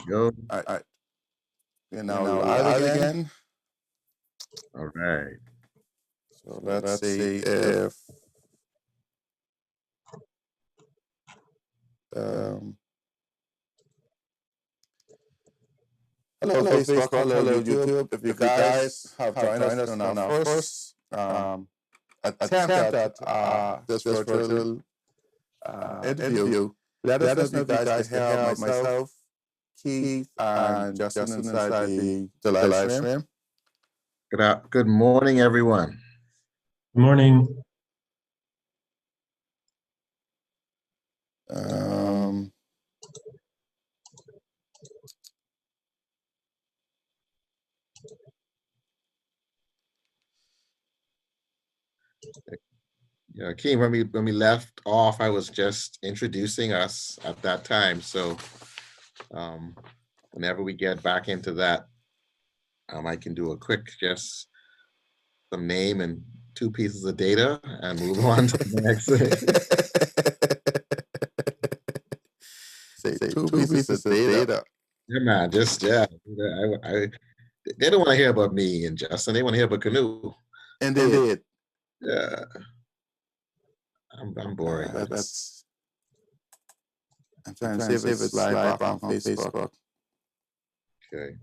Go. All right. We're now now live live again. All right. So let's see if um, hello Facebook, hello YouTube. If you guys have joined us on our first attempt at this virtual interview, let us know if you guys can hear myself, Keith, and Justin inside the live stream. Good morning, everyone. Good morning. Yeah, Keem, when we left off, I was just introducing us at that time. So whenever we get back into that, I can do a quick just some name and 2 pieces of data and move on to the next thing. Say 2 pieces of data. Yeah, man, just they don't want to hear about me and Justin. They want to hear about Canoe. Indeed. Yeah. I'm boring. I'm trying to see if it's live on Facebook. Okay.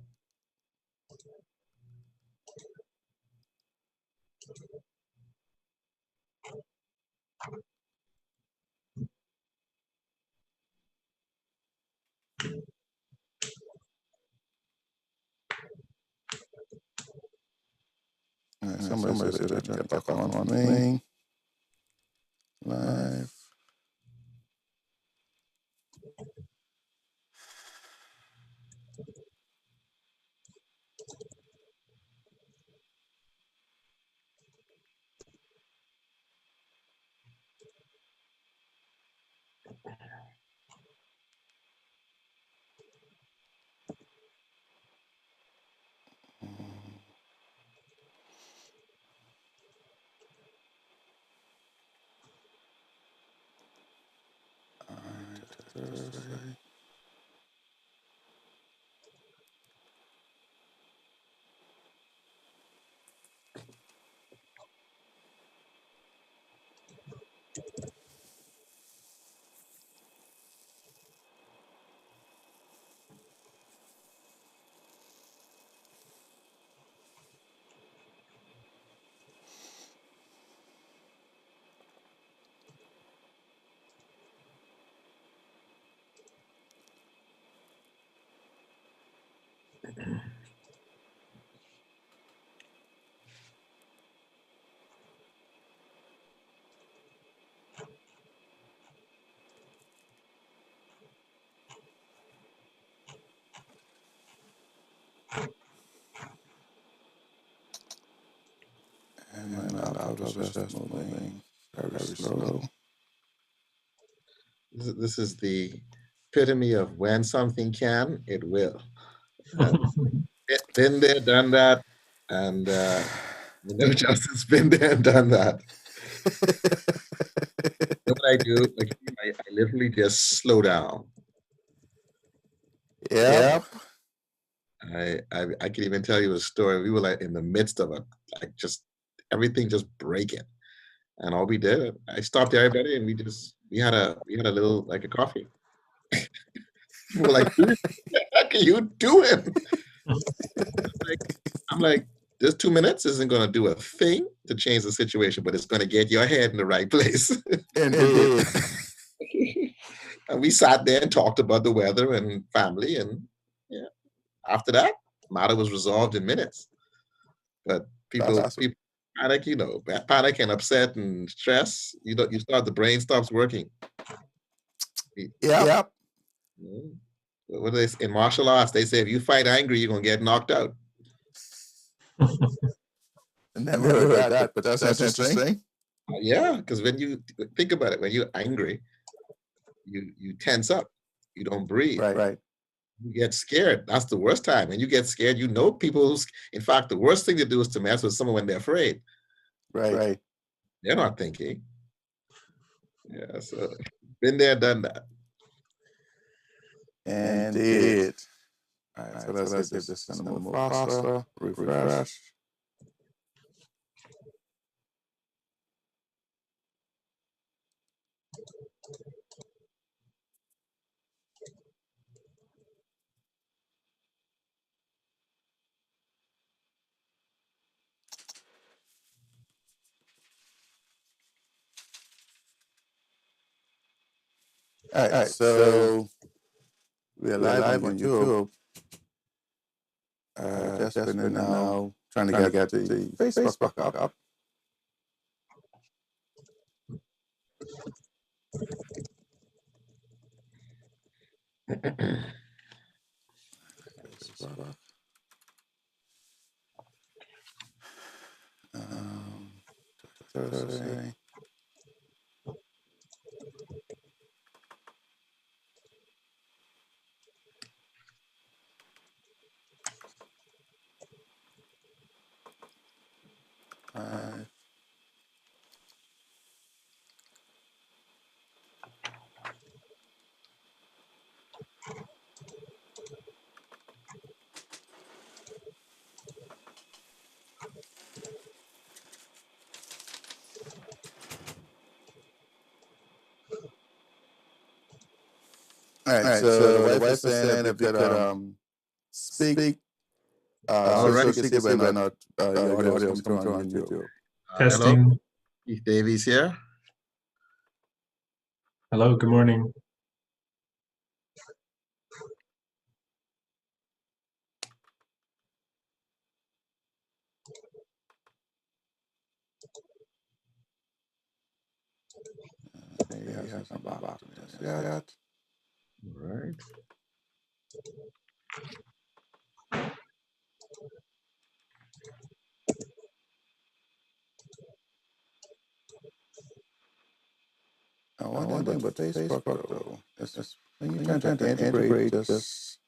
Somebody said that get back on me. Live. And my laptop is just moving very slow. This is the epitome of when something can, it will. Been there, done that, and Justin's been there and done that. You know what I do? Like, I literally just slow down. Yep. I can even tell you a story. We were like in the midst of it, like just everything just breaking, and all we did, I stopped everybody, and we had a little like a coffee. We're like, "Dude, what the heck are you doing?" I'm like, this 2 minutes isn't going to do a thing to change the situation, but it's going to get your head in the right place. Indeed. And we sat there and talked about the weather and family, and yeah, after that, matter was resolved in minutes. But people panic, panic and upset and stress. The brain stops working. Yep. What they in martial arts, they say if you fight angry, you're gonna get knocked out. Never heard that, but that's interesting. Yeah, because when you think about it, when you're angry, you tense up, you don't breathe. Right. You get scared. That's the worst time. When you get scared, people in fact, the worst thing to do is to mess with someone when they're afraid. Right. They're not thinking. Yeah, so been there, done that. Indeed. All right, so let's get this gonna move faster. Refresh. All right, so we are live on YouTube. Just been now trying to get the Facebook up. Facebook. Thursday. All right, so the wife is saying if you could speak, All so right. she can see whether or not your audio is coming through on YouTube. Hello, Testing. Keith Davies here. Hello, good morning. He hasn't come back to me yet. All right. One thing about Facebook though is when you're trying to integrate this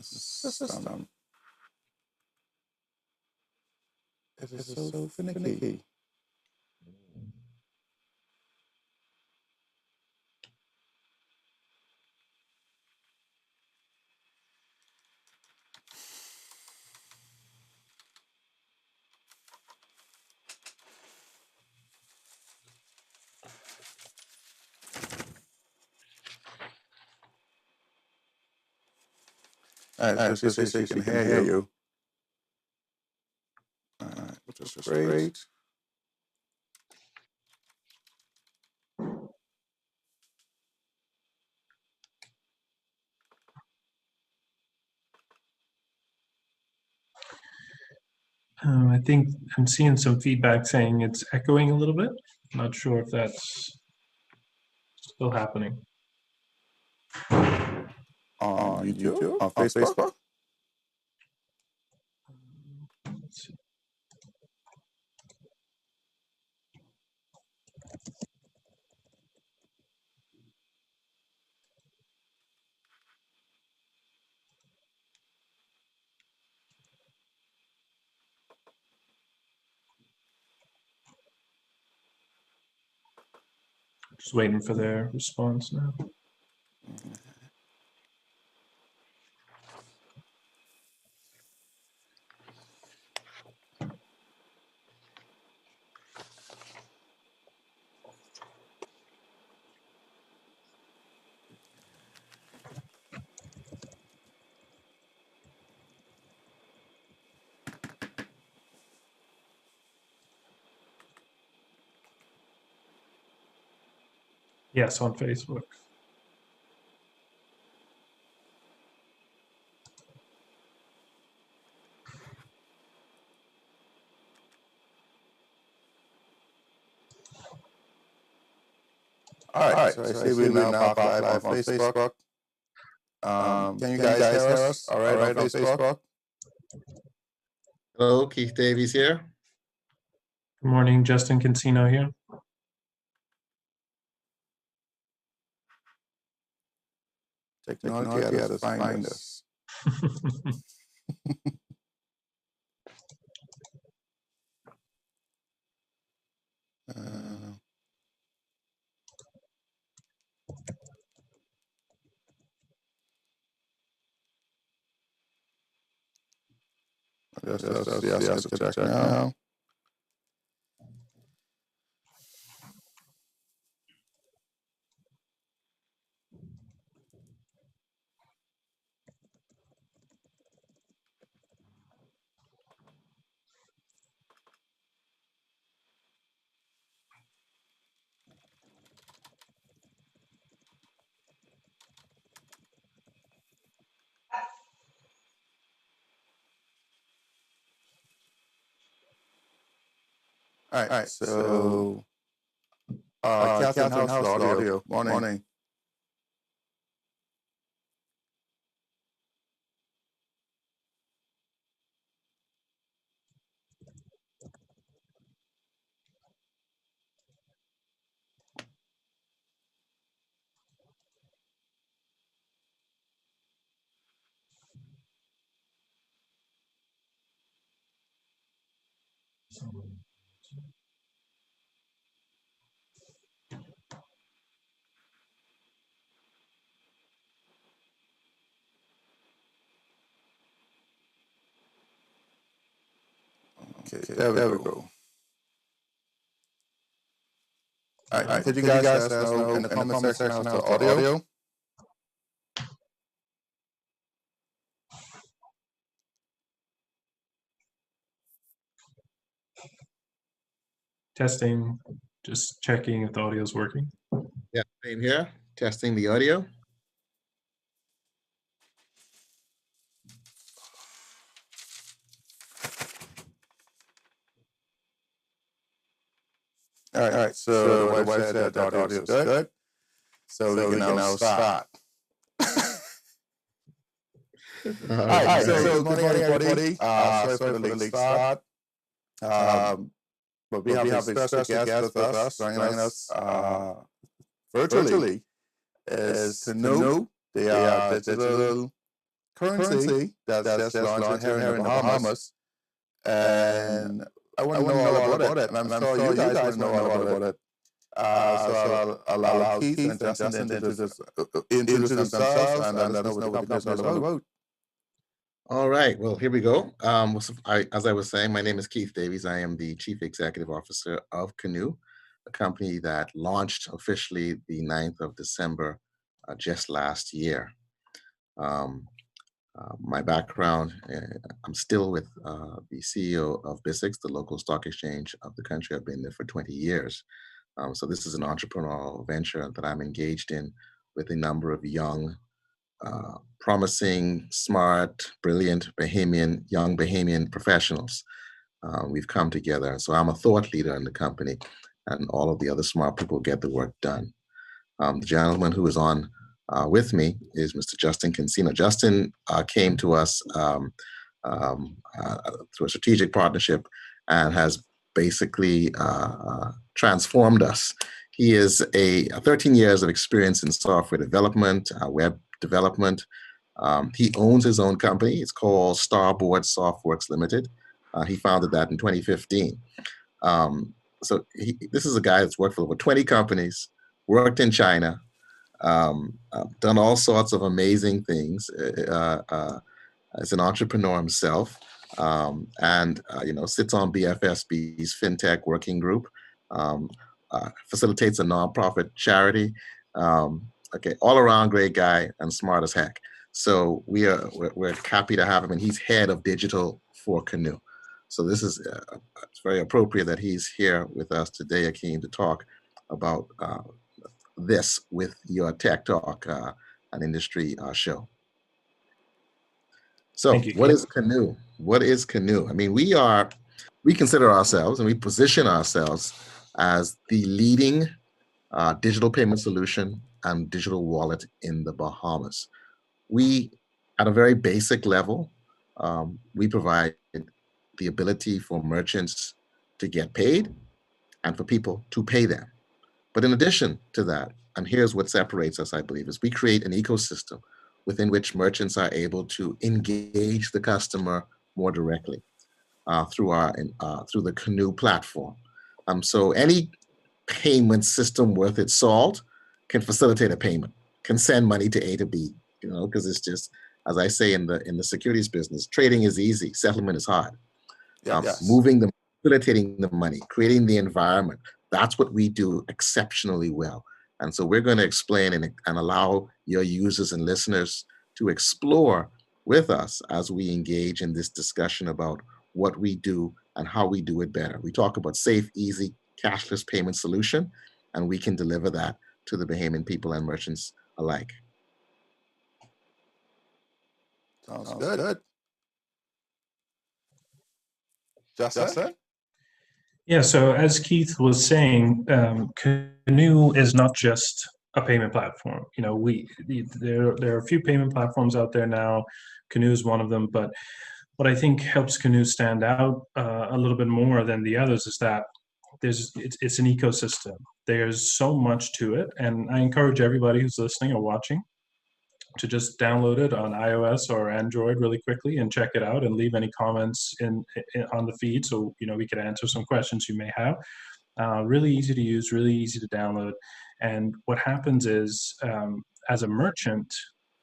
system, it is so finicky. All right, so she can hear you. All right, which is great. I think I'm seeing some feedback saying it's echoing a little bit. Not sure if that's still happening. On YouTube, on Facebook. Let's see. Just waiting for their response now. Yes, on Facebook. All right, so I see we're now back live on Facebook. Can you guys hear us? All right, on Facebook. Hello, Keith Davies here. Good morning, Justin Cancino here. Technology had us find us. Yes, check now. All right, so Catherine, how's the audio? Morning. Okay, there we go. All right, could you guys let us know in the comment section how's the audio? Testing, just checking if the audio is working. Yeah, same here. Testing the audio. All right, so the wife said that audio is good. So we can now start. All right, so good morning, everybody. Sorry for the late start. But we have a special guest with us, joining us virtually, is Canoe. They are digital currency that's just launched here in the Bahamas. And I want to know all about it, and I'm sure you guys want to know all about it. So I'll allow Keith and Justin to introduce themselves and let us know what the company is all about. All right, well, here we go. As I was saying, my name is Keith Davies. I am the Chief Executive Officer of Canoe, a company that launched officially the 9th of December just last year. My background, I'm still with the CEO of BISX, the local stock exchange of the country. I've been there for 20 years. So this is an entrepreneurial venture that I'm engaged in with a number of young, promising, smart, brilliant young Bahamian professionals. We've come together. So I'm a thought leader in the company, and all of the other smart people get the work done. The gentleman who is on with me is Mr. Justin Cancino. Justin came to us through a strategic partnership and has basically transformed us. He is 13 years of experience in software development, web development. He owns his own company. It's called Starboard Softworks Limited. He founded that in 2015. So this is a guy that's worked for over 20 companies, worked in China, done all sorts of amazing things as an entrepreneur himself, and sits on BFSB's FinTech Working Group, facilitates a nonprofit charity. Okay, all around great guy and smart as heck. So we're happy to have him, and he's head of digital for Canoe. So this is it's very appropriate that he's here with us today, Akeem, to talk about this with your Tech Talk, an industry show. So what is Canoe? What is Canoe? I mean, we consider ourselves and we position ourselves as the leading digital payment solution and digital wallet in the Bahamas. We, at a very basic level, we provide the ability for merchants to get paid and for people to pay them. But in addition to that, and here's what separates us, I believe, is we create an ecosystem within which merchants are able to engage the customer more directly through the Canoe platform. So any payment system worth its salt can facilitate a payment, can send money to A to B, because it's just as I say in the securities business, trading is easy, settlement is hard. Yes. Moving the, facilitating the money, creating the environment, that's what we do exceptionally well. And so we're going to explain and allow your users and listeners to explore with us as we engage in this discussion about what we do and how we do it better. We talk about safe, easy, cashless payment solution, and we can deliver that to the Bahamian people and merchants alike. Sounds good. Justin? Yeah, so as Keith was saying, Canoe is not just a payment platform. You know, there are a few payment platforms out there now. Canoe is one of them, but what I think helps Canoe stand out a little bit more than the others is that it's an ecosystem. There's so much to it, and I encourage everybody who's listening or watching to just download it on iOS or Android really quickly and check it out and leave any comments on the feed, so we can answer some questions you may have. Really easy to use, really easy to download. And what happens is, as a merchant,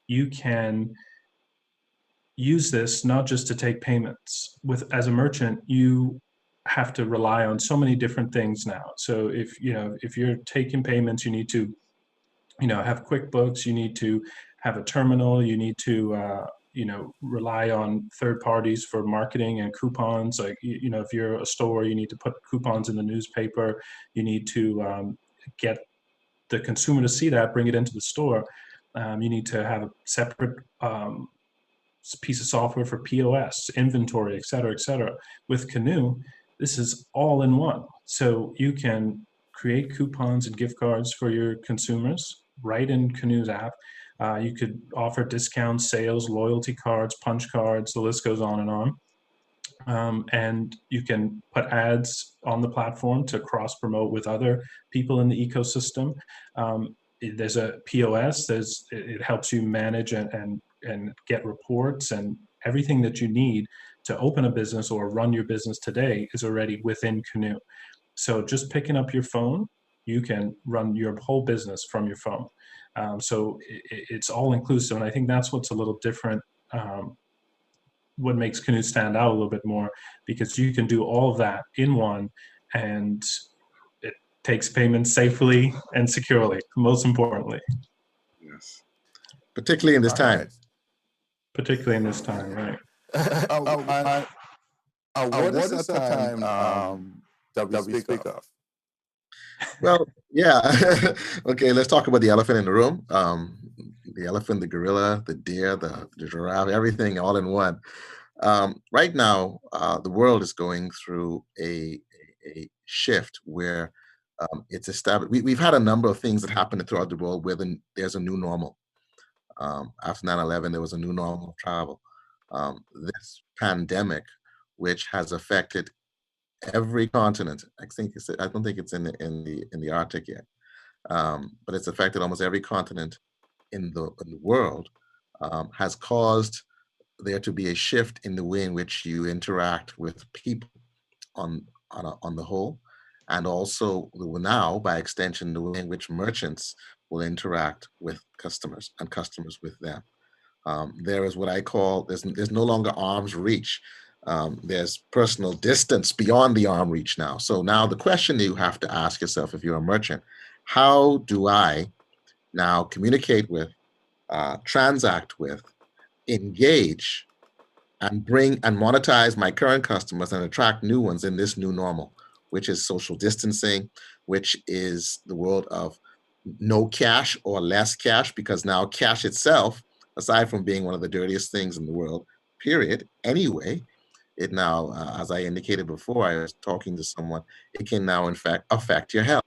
you can use this not just to take payments. As a merchant, you have to rely on so many different things now. So if you're taking payments, you need to have QuickBooks, you need to have a terminal, you need to rely on third parties for marketing and coupons. Like if you're a store, you need to put coupons in the newspaper, you need to get the consumer to see that, bring it into the store. You need to have a separate piece of software for POS, inventory, et cetera, et cetera. With Canoe, this is all in one. So you can create coupons and gift cards for your consumers right in Canoe's app. You could offer discounts, sales, loyalty cards, punch cards, the list goes on and on. And you can put ads on the platform to cross promote with other people in the ecosystem. There's a POS, it helps you manage and get reports, and everything that you need to open a business or run your business today is already within Canoe. So just picking up your phone, you can run your whole business from your phone. So it's all inclusive, and I think that's what's a little different, what makes Canoe stand out a little bit more, because you can do all of that in one, and it takes payments safely and securely, most importantly. Yes. Particularly in this time. Right. Particularly in this time, right? What is the time that we speak of? Well, yeah. Okay, let's talk about the elephant in the room. The elephant, the gorilla, the deer, the giraffe, everything all in one. Right now, the world is going through a shift where it's established. We've had a number of things that happen throughout the world where there's a new normal. After 9/11, there was a new normal of travel. This pandemic, which has affected every continent. I don't think it's in the Arctic yet, but it's affected almost every continent in the world. Has caused there to be a shift in the way in which you interact with people on the whole, and also now, by extension, the way in which merchants will interact with customers and customers with them. There is what I call there's no longer arm's reach. There's personal distance beyond the arm reach now. So now the question you have to ask yourself if you're a merchant, how do I now communicate with, transact with, engage, and bring and monetize my current customers and attract new ones in this new normal, which is social distancing, which is the world of no cash or less cash, because now cash itself, aside from being one of the dirtiest things in the world, period, anyway, it now, as I indicated before, I was talking to someone, it can now, in fact, affect your health.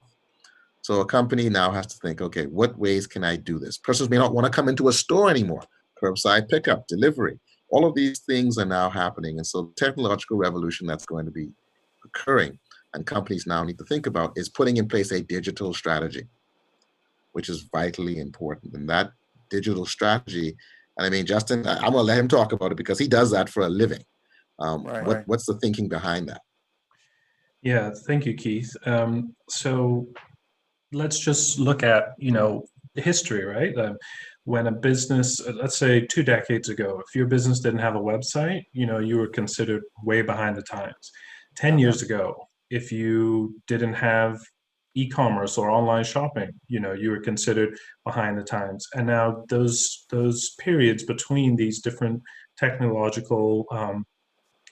So a company now has to think, okay, what ways can I do this? Persons may not want to come into a store anymore. Curbside pickup, delivery, all of these things are now happening. And so the technological revolution that's going to be occurring and companies now need to think about is putting in place a digital strategy, which is vitally important. And that digital strategy, and I mean, Justin, I'm going to let him talk about it because he does that for a living. Right. What's the thinking behind that? Yeah, thank you, Keith. So let's just look at, the history, right? when a business, let's say 2 decades ago, if your business didn't have a website, you were considered way behind the times. 10 years ago, if you didn't have e-commerce or online shopping, you were considered behind the times. And now those periods between these different technological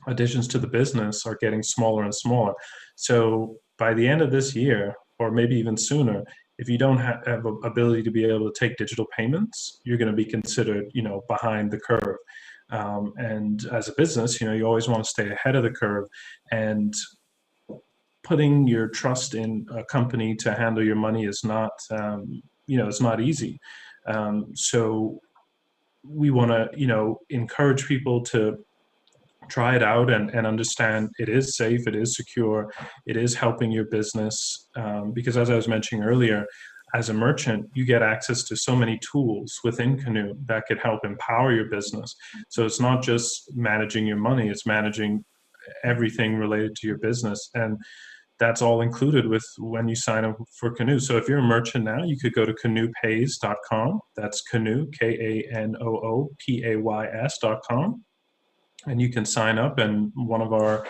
additions to the business are getting smaller and smaller. So by the end of this year, or maybe even sooner, if you don't have an ability to be able to take digital payments, you're going to be considered, behind the curve. And as a business, you always want to stay ahead of the curve, and putting your trust in a company to handle your money is not, it's not easy. So we want to, encourage people to try it out and understand it is safe, it is secure, it is helping your business. Because as I was mentioning earlier, as a merchant, you get access to so many tools within Canoe that could help empower your business. So it's not just managing your money, it's managing everything related to your business. And that's all included with when you sign up for Canoe. So if you're a merchant now, you could go to canoepays.com. That's Canoe, KANOOPAYS.com. And you can sign up, and one of our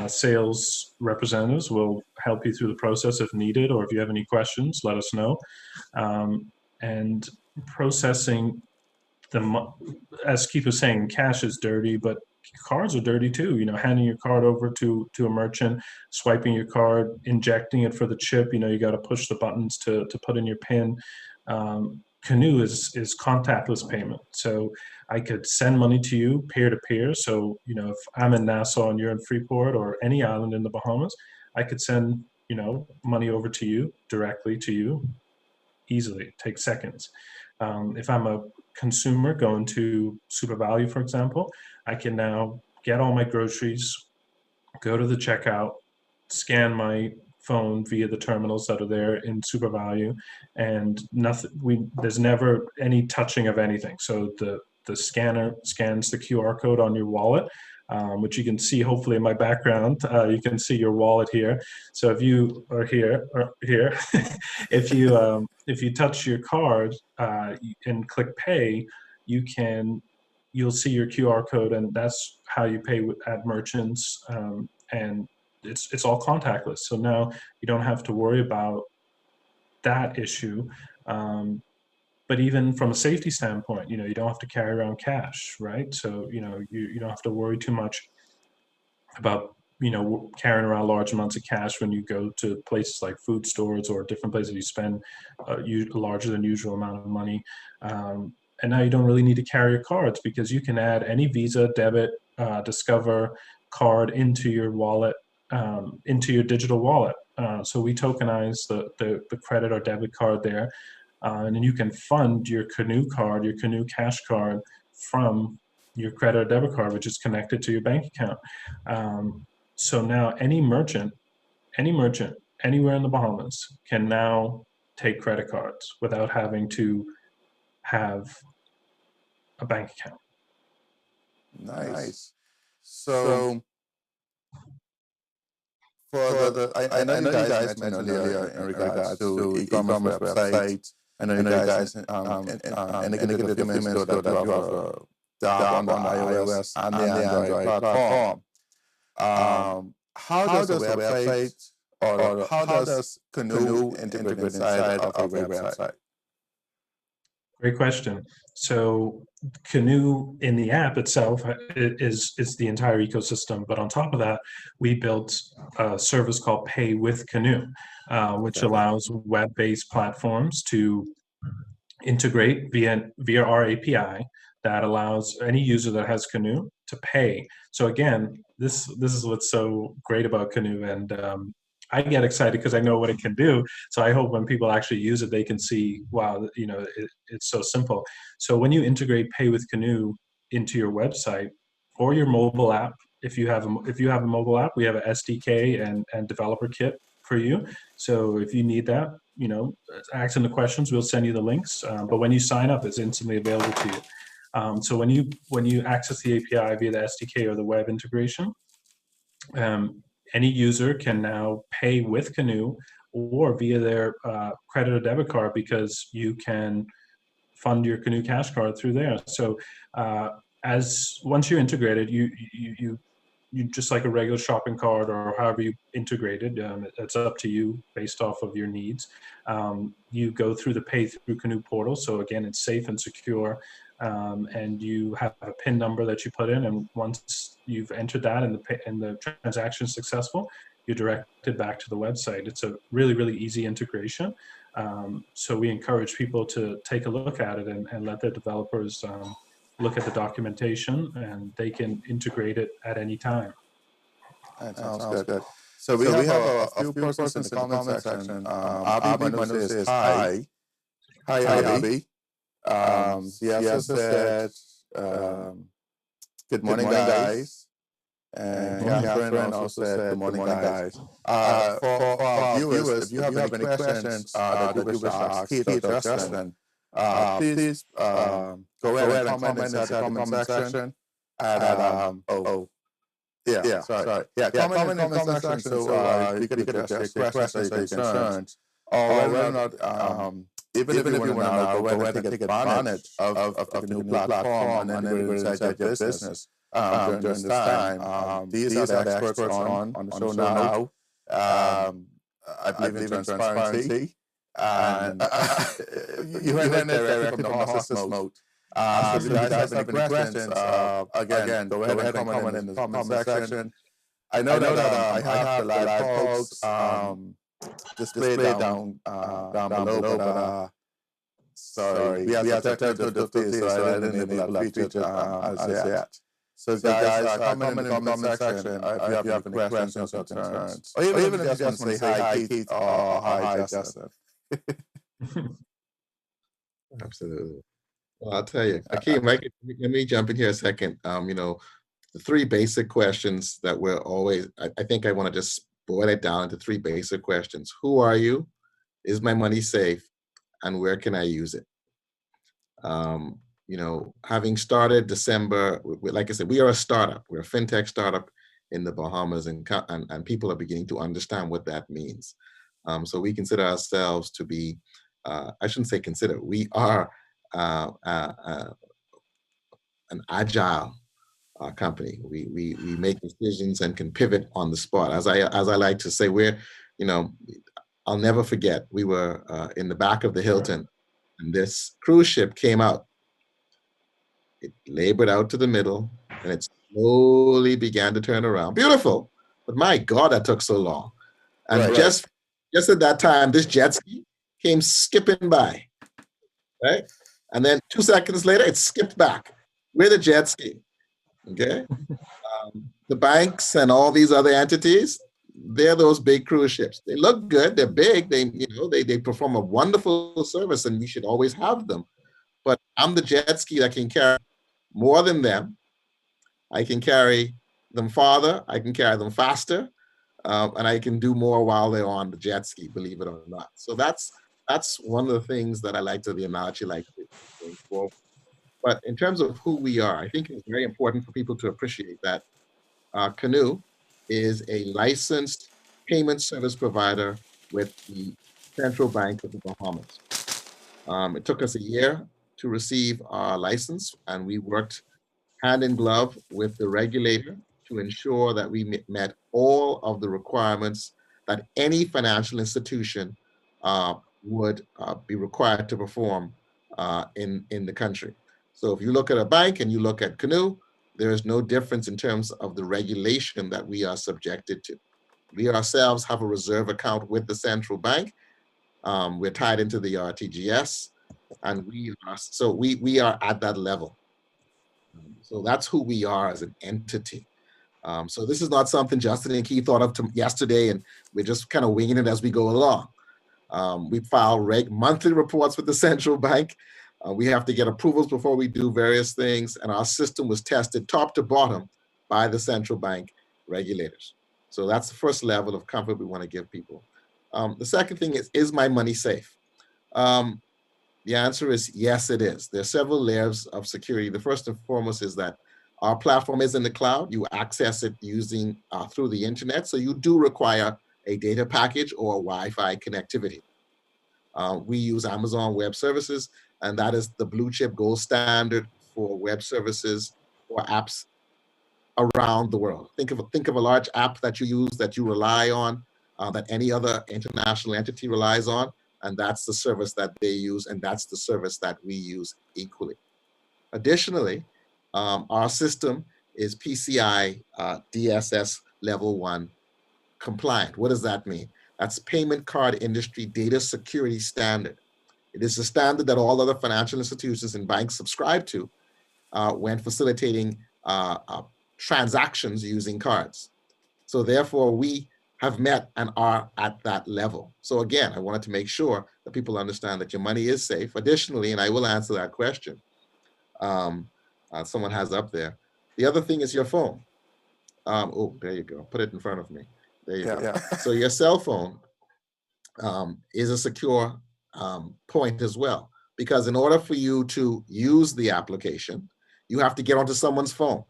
sales representatives will help you through the process if needed, or if you have any questions, let us know. And processing as Keith was saying, cash is dirty, but cards are dirty too. Handing your card over to a merchant, swiping your card, injecting it for the chip. You got to push the buttons to put in your PIN. Canoe is contactless payment. So I could send money to you peer to peer. So, if I'm in Nassau and you're in Freeport or any island in the Bahamas, I could send, money over to you, directly to you, easily. It takes seconds. If I'm a consumer going to SuperValu, for example, I can now get all my groceries, go to the checkout, scan my phone via the terminals that are there in SuperValu, and there's never any touching of anything. So the scanner scans the QR code on your wallet, which you can see hopefully in my background. You can see your wallet here. So if you are here, if you touch your card and click pay, you'll see your QR code, and that's how you pay at merchants. And it's all contactless. So now you don't have to worry about that issue. But even from a safety standpoint, you don't have to carry around cash, right? So, you don't have to worry too much about, carrying around large amounts of cash when you go to places like food stores or different places you spend a larger than usual amount of money. And now you don't really need to carry your cards, because you can add any Visa, debit, Discover card into your wallet, into your digital wallet. So we tokenize the credit or debit card there. And then you can fund your Canoe card, your Canoe cash card, from your credit or debit card, which is connected to your bank account. So now any merchant, anywhere in the Bahamas can now take credit cards without having to have a bank account. Nice. So for I know you guys mentioned earlier in regards to e-commerce websites. I know you guys indicated a few minutes ago that you have the app on the iOS and the Android platform. How does the website, or how does Canoe integrate inside of a website? Great question. So Canoe in the app itself is the entire ecosystem, but on top of that, we built a service called Pay with Canoe, which allows web-based platforms to integrate via our API that allows any user that has Canoe to pay. So again, this is what's so great about Canoe, and I get excited because I know what it can do. So I hope when people actually use it, they can see, wow, it's so simple. So when you integrate Pay with Canoe into your website or your mobile app, if you have a mobile app, we have an SDK and developer kit for you. So if you need that, asking the questions, we'll send you the links. But when you sign up, it's instantly available to you. So when you access the API via the SDK or the web integration, any user can now pay with Canoe or via their credit or debit card, because you can fund your Canoe Cash Card through there. So as once you integrate it, you just like a regular shopping cart or however you integrate it. It's up to you based off of your needs. You go through the Pay Through Canoe portal. So again, it's safe and secure. And you have a PIN number that you put in, and once you've entered that and the transaction is successful, you're directed back to the website. It's a really, really easy integration. So we encourage people to take a look at it and let their developers look at the documentation, and they can integrate it at any time. That sounds good. So we have a few persons in the comment section. Abby Manu says hi. Hi, Abby. Siasa said, good morning, guys. And Catherine also said, good morning, guys. For our viewers, if you have any questions that you wish to ask Keith or Justin, please go ahead and comment inside the comment section. Comment in the comment section so we can address your questions or your concerns. Or whether or not, even if you want to now go ahead and take advantage of the new platform and integrate inside your business during this time. These are the experts on the show now. I believe in transparency. And you heard that directly from the horse's mouth. So if you guys have any questions, again, go ahead and comment in the comment section. I know that I have the live polls displayed down below, but sorry, we have technical difficulties, so I didn't enable that feature as yet. So guys, comment in the comment section if you have any questions or concerns. Or even if you just want to say hi, Keith, or hi, Justin. Absolutely. Well, I'll tell you, Akeem, let me jump in here a second. The three basic questions that we're always, I think I want to just boil it down into three basic questions. Who are you? Is my money safe? And where can I use it? Having started December, like I said, we are a startup. We're a fintech startup in the Bahamas, and people are beginning to understand what that means. So we consider ourselves to be, I shouldn't say consider, we are an agile company. We make decisions and can pivot on the spot. As I like to say, I'll never forget, we were in the back of the Hilton, and this cruise ship came out. It labored out to the middle, and it slowly began to turn around. Beautiful, but my God, that took so long. And just at that time, this jet ski came skipping by, right? And then 2 seconds later, it skipped back with a jet ski. Okay, the banks and all these other entities, they're those big cruise ships. They look good. They're big. They perform a wonderful service, and we should always have them. But I'm the jet ski that can carry more than them. I can carry them farther. I can carry them faster, and I can do more while they're on the jet ski. Believe it or not. So that's one of the things that I like to the analogy like going forward. But in terms of who we are, I think it's very important for people to appreciate that Canoe is a licensed payment service provider with the Central Bank of the Bahamas. It took us a year to receive our license, and we worked hand in glove with the regulator to ensure that we met all of the requirements that any financial institution would be required to perform in the country. So if you look at a bank and you look at Canoe, there is no difference in terms of the regulation that we are subjected to. We ourselves have a reserve account with the central bank. We're tied into the RTGS, and we are at that level. So that's who we are as an entity. So this is not something Justin and Keith thought of yesterday, and we're just kind of winging it as we go along. We file monthly reports with the central bank. We have to get approvals before we do various things, and our system was tested top to bottom by the central bank regulators. So that's the first level of comfort we want to give people. The second thing is my money safe? The answer is yes, it is. There are several layers of security. The first and foremost is that our platform is in the cloud. You access it using through the internet, so you do require a data package or Wi-Fi connectivity. We use Amazon Web Services. and that is the blue chip gold standard for web services or apps around the world. Think of a large app that you use, that you rely on, that any other international entity relies on, and that's the service that they use, and that's the service that we use equally. Additionally, our system is PCI DSS Level 1 compliant. What does that mean? That's Payment Card Industry Data Security Standard. It is a standard that all other financial institutions and banks subscribe to when facilitating transactions using cards. So therefore, we have met and are at that level. So again, I wanted to make sure that people understand that your money is safe. Additionally, and I will answer that question, someone has up there. The other thing is your phone. Oh, there you go. Put it in front of me. There you go. Yeah. So your cell phone is a secure point as well, because in order for you to use the application, you have to get onto someone's phone.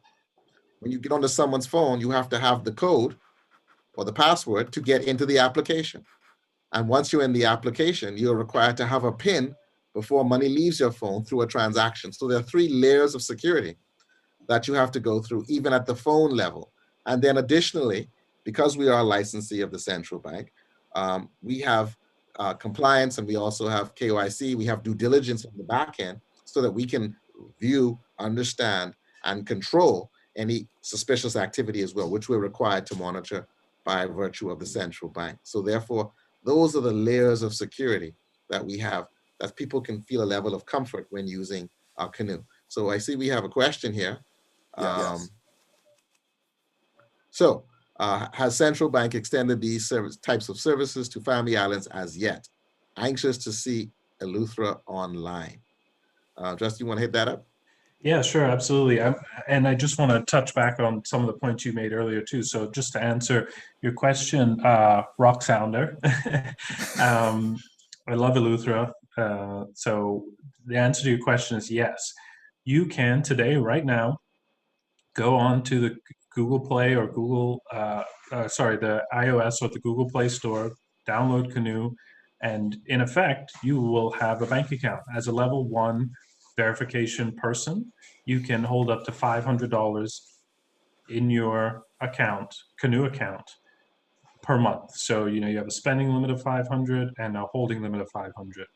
When you get onto someone's phone, you have to have the code or the password to get into the application. And once you're in the application, you're required to have a PIN before money leaves your phone through a transaction. So there are 3 layers of security that you have to go through, even at the phone level. And then additionally, because we are a licensee of the central bank, we have compliance, and we also have KYC. We have due diligence on the back end so that we can view, understand, and control any suspicious activity as well, which we're required to monitor by virtue of the central bank. So therefore, those are the layers of security that we have, that people can feel a level of comfort when using our Canoe. So I see we have a question here. Yes. So has central bank extended these types of services to Family Islands as yet? Anxious to see Eleuthera online. Justin, you want to hit that up? Yeah, sure, absolutely. And I just want to touch back on some of the points you made earlier too. So just to answer your question, Rock Sounder, I love Eleuthera. So the answer to your question is yes. You can today, right now, go on to the Google Play or the iOS or the Google Play Store, download Canoe, and in effect, you will have a bank account. As a level 1 verification person, you can hold up to $500 in your account, Canoe account, per month. So you have a spending limit of 500 and a holding limit of 500.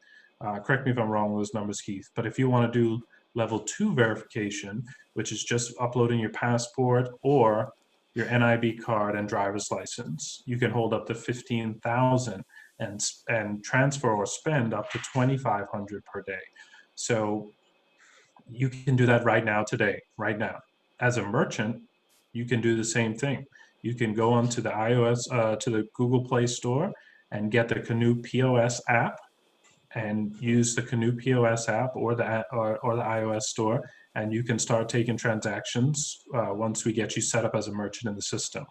Correct me if I'm wrong with those numbers, Keith. But if you want to do level 2 verification, which is just uploading your passport or your NIB card and driver's license, you can hold up to 15,000 and transfer or spend up to 2,500 per day. So you can do that right now, today, right now. As a merchant, you can do the same thing. You can go onto the iOS, to the Google Play Store and get the Canoe POS app and use the Canoe POS app or the iOS store, and you can start taking transactions once we get you set up as a merchant in the system.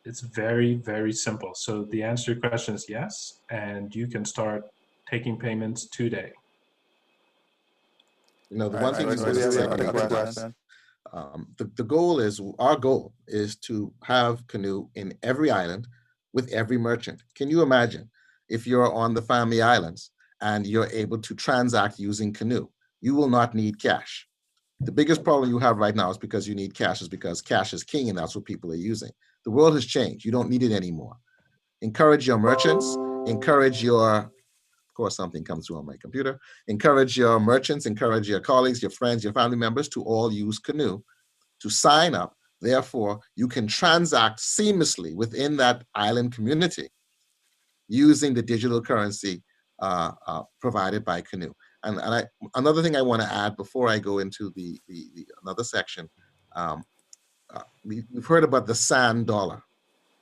It's very, very simple. So the answer to your question is yes, and you can start taking payments today. The one thing our goal is to have Canoe in every island with every merchant. Can you imagine if you're on the Family Islands and you're able to transact using Canoe? You will not need cash. The biggest problem you have right now is because you need cash, is because cash is king and that's what people are using. The world has changed. You don't need it anymore. Encourage your merchants, encourage your, of course, something comes through on my computer. Encourage your merchants, encourage your colleagues, your friends, your family members to all use Canoe, to sign up. Therefore, you can transact seamlessly within that island community using the digital currency provided by Canoe. And another thing I want to add before I go into the another section, we've heard about the sand dollar.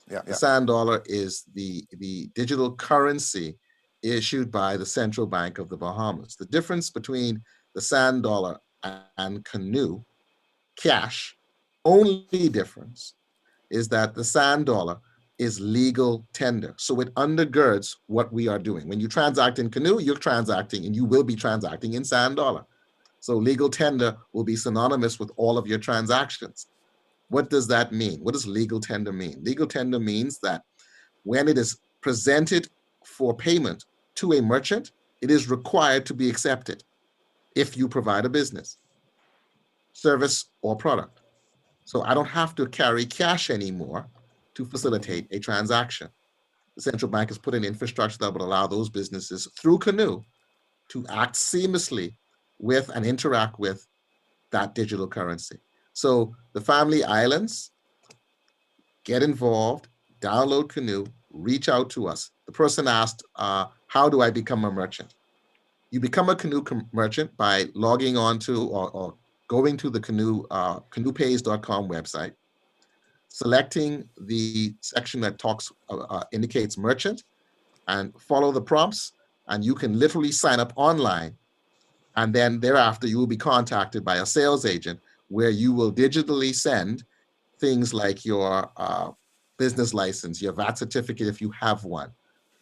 The sand dollar is the digital currency issued by the Central Bank of the Bahamas. The difference between the sand dollar and Canoe cash, only difference is that the sand dollar is legal tender. So it undergirds what we are doing. When you transact in Canoe, you're transacting, and you will be transacting in sand dollar. So legal tender will be synonymous with all of your transactions. What does that mean? What does legal tender mean? Legal tender means that when it is presented for payment to a merchant, it is required to be accepted. if you provide a business, service, or product. So I don't have to carry cash anymore to facilitate a transaction. The central bank has put in infrastructure that would allow those businesses through Canoe to act seamlessly with and interact with that digital currency. So the family islands, get involved, download Canoe, reach out to us. The person asked, how do I become a merchant? You become a Canoe merchant by logging on to or going to the Canoe, canoepays.com website, selecting the section that indicates merchant, and follow the prompts, and you can literally sign up online. And then thereafter, you will be contacted by a sales agent where you will digitally send things like your business license, your VAT certificate if you have one,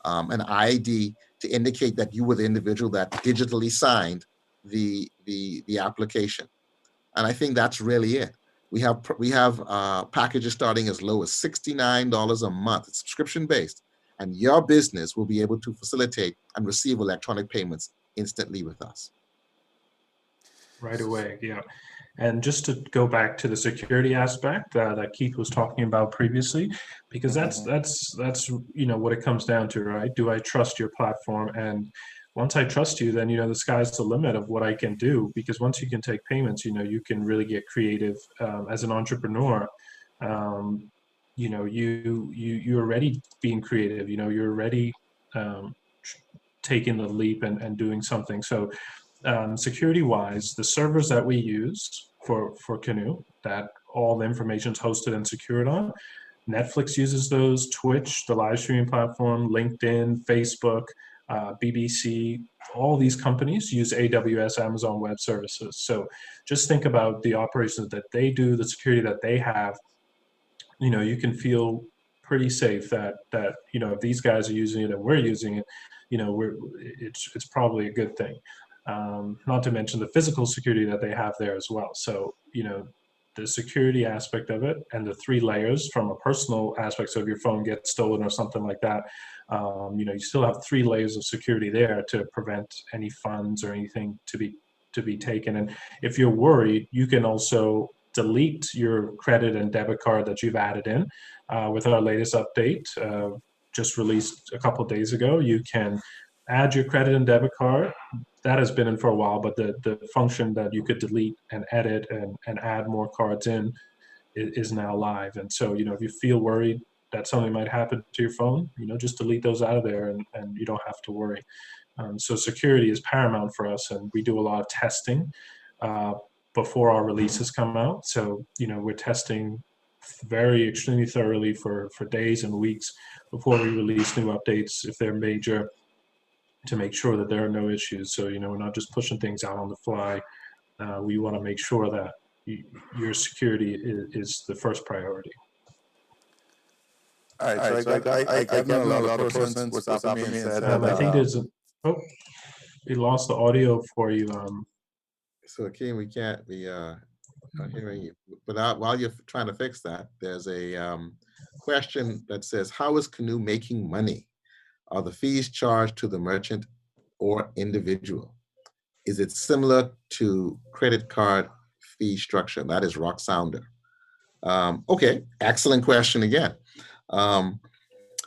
an ID to indicate that you were the individual that digitally signed the application. And I think that's really it. We have packages starting as low as $69 a month. It's subscription based, and your business will be able to facilitate and receive electronic payments instantly with us. Right away, yeah. And just to go back to the security aspect that Keith was talking about previously, because that's what it comes down to, right? Do I trust your platform? And once I trust you, then the sky's the limit of what I can do. Because once you can take payments, you can really get creative as an entrepreneur. You're already being creative. You're already taking the leap and doing something. So security-wise, the servers that we use for Canoe, that all the information is hosted and secured on, Netflix uses those, Twitch, the live streaming platform, LinkedIn, Facebook, BBC, all these companies use AWS, Amazon Web Services. So just think about the operations that they do, the security that they have. You can feel pretty safe that if these guys are using it and we're using it, it's probably a good thing. Not to mention the physical security that they have there as well. So, the security aspect of it and the 3 layers from a personal aspect. So if your phone gets stolen or something like that, you still have 3 layers of security there to prevent any funds or anything to be taken. And if you're worried, you can also delete your credit and debit card that you've added in with our latest update, just released a couple of days ago. You can add your credit and debit card. That has been in for a while, but the function that you could delete and edit and add more cards in is now live. And so, if you feel worried that something might happen to your phone, just delete those out of there and you don't have to worry. So security is paramount for us, and we do a lot of testing before our releases come out. So, we're testing extremely thoroughly for days and weeks before we release new updates, if they're major, to make sure that there are no issues. So, we're not just pushing things out on the fly. We want to make sure that your security is the first priority. All right, so I got a lot of questions. What's happening? I think there's we lost the audio for you. So Akeem, we can't be not hearing you. But while you're trying to fix that, there's a question that says, how is Canoe making money? Are the fees charged to the merchant or individual? Is it similar to credit card fee structure? That is Rock Sounder. Okay, excellent question again.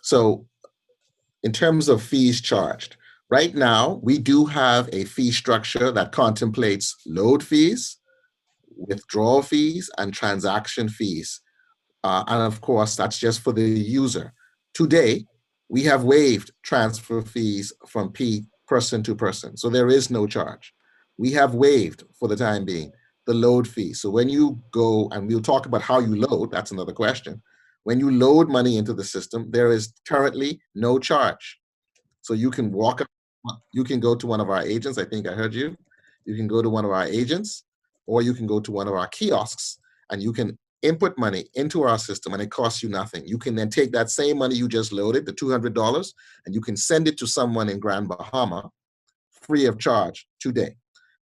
So in terms of fees charged, right now, we do have a fee structure that contemplates load fees, withdrawal fees, and transaction fees. And of course, that's just for the user. Today, we have waived transfer fees from person to person. So there is no charge. We have waived, for the time being, the load fee. So when you go, and we'll talk about how you load, that's another question. When you load money into the system, there is currently no charge. So you can you can go to one of our agents. I think I heard you. You can go to one of our agents, or you can go to one of our kiosks, and you can input money into our system, and it costs you nothing. You can then take that same money you just loaded, the $200, and you can send it to someone in Grand Bahama free of charge today.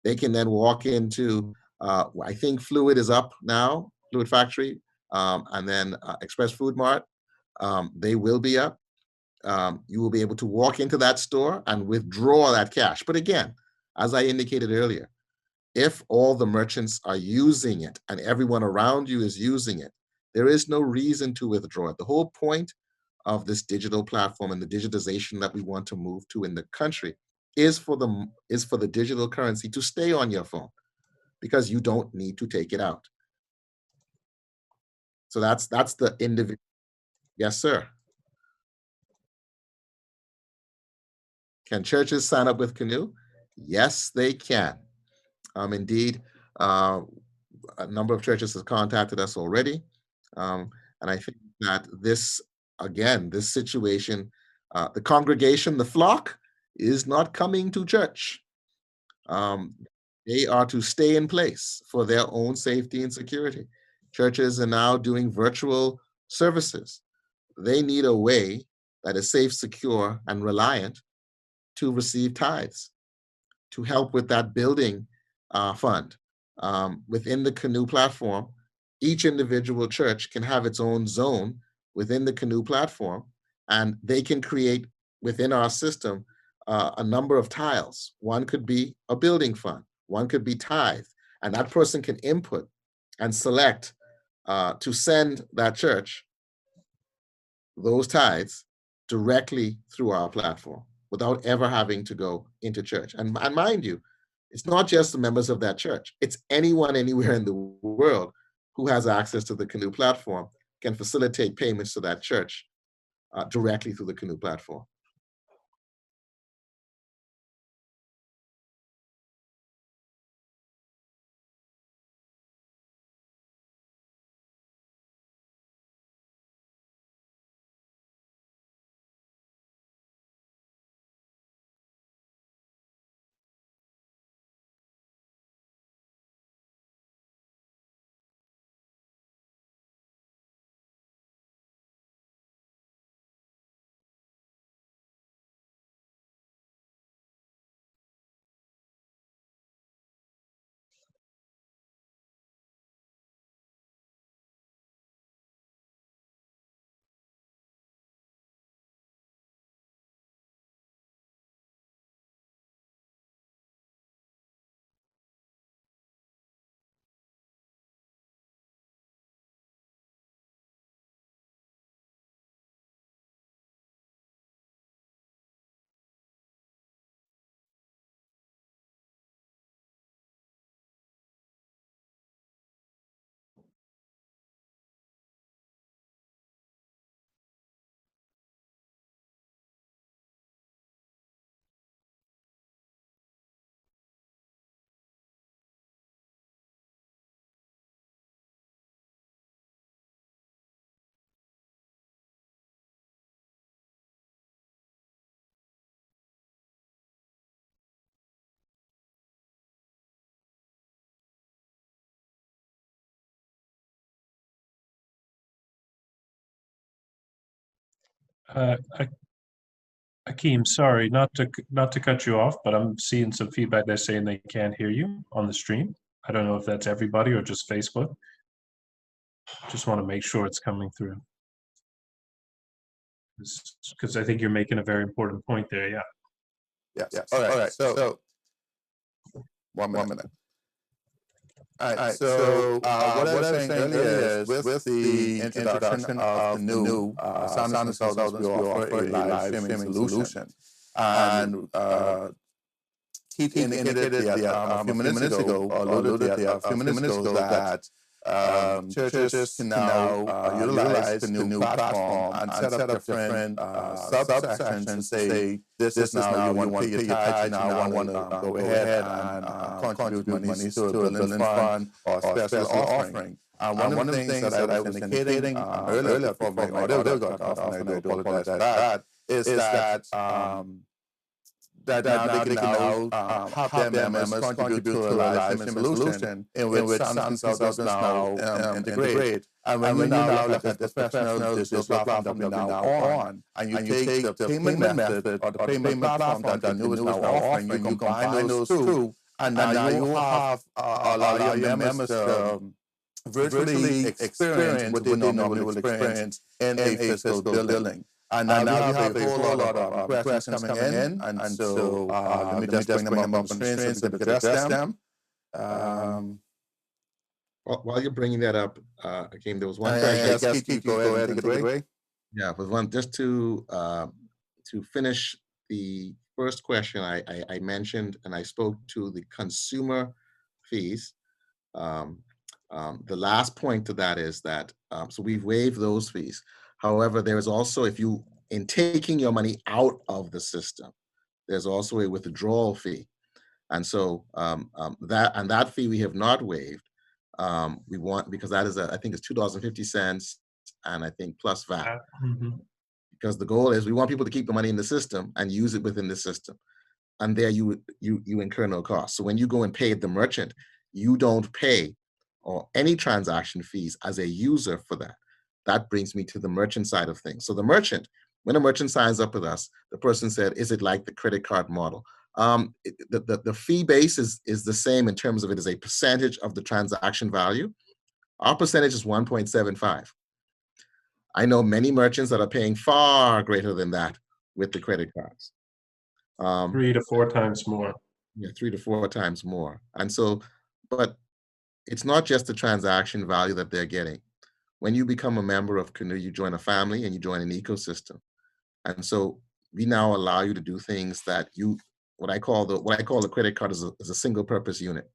They can then walk into, I think Fluid is up now, Fluid Factory, and then Express Food Mart. They will be up. You will be able to walk into that store and withdraw that cash. But again, as I indicated earlier, if all the merchants are using it and everyone around you is using it, there is no reason to withdraw it. The whole point of this digital platform and the digitization that we want to move to in the country is for the digital currency to stay on your phone because you don't need to take it out. So that's the individual. Yes, sir. Can churches sign up with Canoe? Yes, they can. Indeed, a number of churches have contacted us already. And I think that this situation, the congregation, the flock, is not coming to church. Um, they are to stay in place for their own safety and security. Churches are now doing virtual services. They need a way that is safe, secure, and reliant to receive tithes, to help with that building fund. Within the Canoe platform, each individual church can have its own zone within the Canoe platform, and they can create within our system a number of tiles. One could be a building fund, one could be tithe, and that person can input and select to send that church those tithes directly through our platform without ever having to go into church. And mind you, it's not just the members of that church, it's anyone anywhere in the world who has access to the Canoe platform can facilitate payments to that church directly through the Canoe platform. Uh, Akeem, sorry, not to cut you off, but I'm seeing some feedback. They're saying they can't hear you on the stream. I don't know if that's everybody or just Facebook. Just want to make sure it's coming through. Because I think you're making a very important point there. Yeah. Yes. All right. So, one minute. All right. So, what I was saying earlier is with the introduction of the new Sound Consultants, we offer a live streaming solution. And Keith indicated a few minutes ago, alluded a few minutes ago, that churches can now utilize the new platform and set up different subsections and say, this is now you want to pay your tithes, now I want to go ahead and contribute money to a building fund or special offering. One of the things that I was indicating earlier before my audio got off, and I do apologize for that, is that that now they can now have their members contribute to a live streaming solution in which Sound Consultants now integrate. And when you now look at this professional digital platform that we're now on, and you take the payment method or the payment platform that the new is now offering, you combine those two, and now you have allow your members to virtually experience what they normally will experience in a physical building. And now we have a whole lot of questions coming in, and so let me just bring them up on screen so we can address them. Um, While you're bringing that up, again, there was one I question. guess Keith, go ahead and take it away. Yeah, but one just to finish the first question, I mentioned and I spoke to the consumer fees. Um, the last point to that is that so we've waived those fees. However, there is also if you in taking your money out of the system, there's also a withdrawal fee, and so that fee we have not waived. We want because that is I think it's $2.50, and I think plus VAT. Mhm. Because the goal is we want people to keep the money in the system and use it within the system, and there you incur no cost. So when you go and pay the merchant, you don't pay or any transaction fees as a user for that. That brings me to the merchant side of things. So the merchant, when a merchant signs up with us, the person said, "Is it like the credit card model?" The fee base is the same in terms of it is a percentage of the transaction value. Our percentage is 1.75. I know many merchants that are paying far greater than that with the credit cards. 3 to 4 times more. Yeah, 3 to 4 times more. And so, but it's not just the transaction value that they're getting. When you become a member of Canoe, you join a family and you join an ecosystem. And so we now allow you to do things that what I call the credit card is a single purpose unit.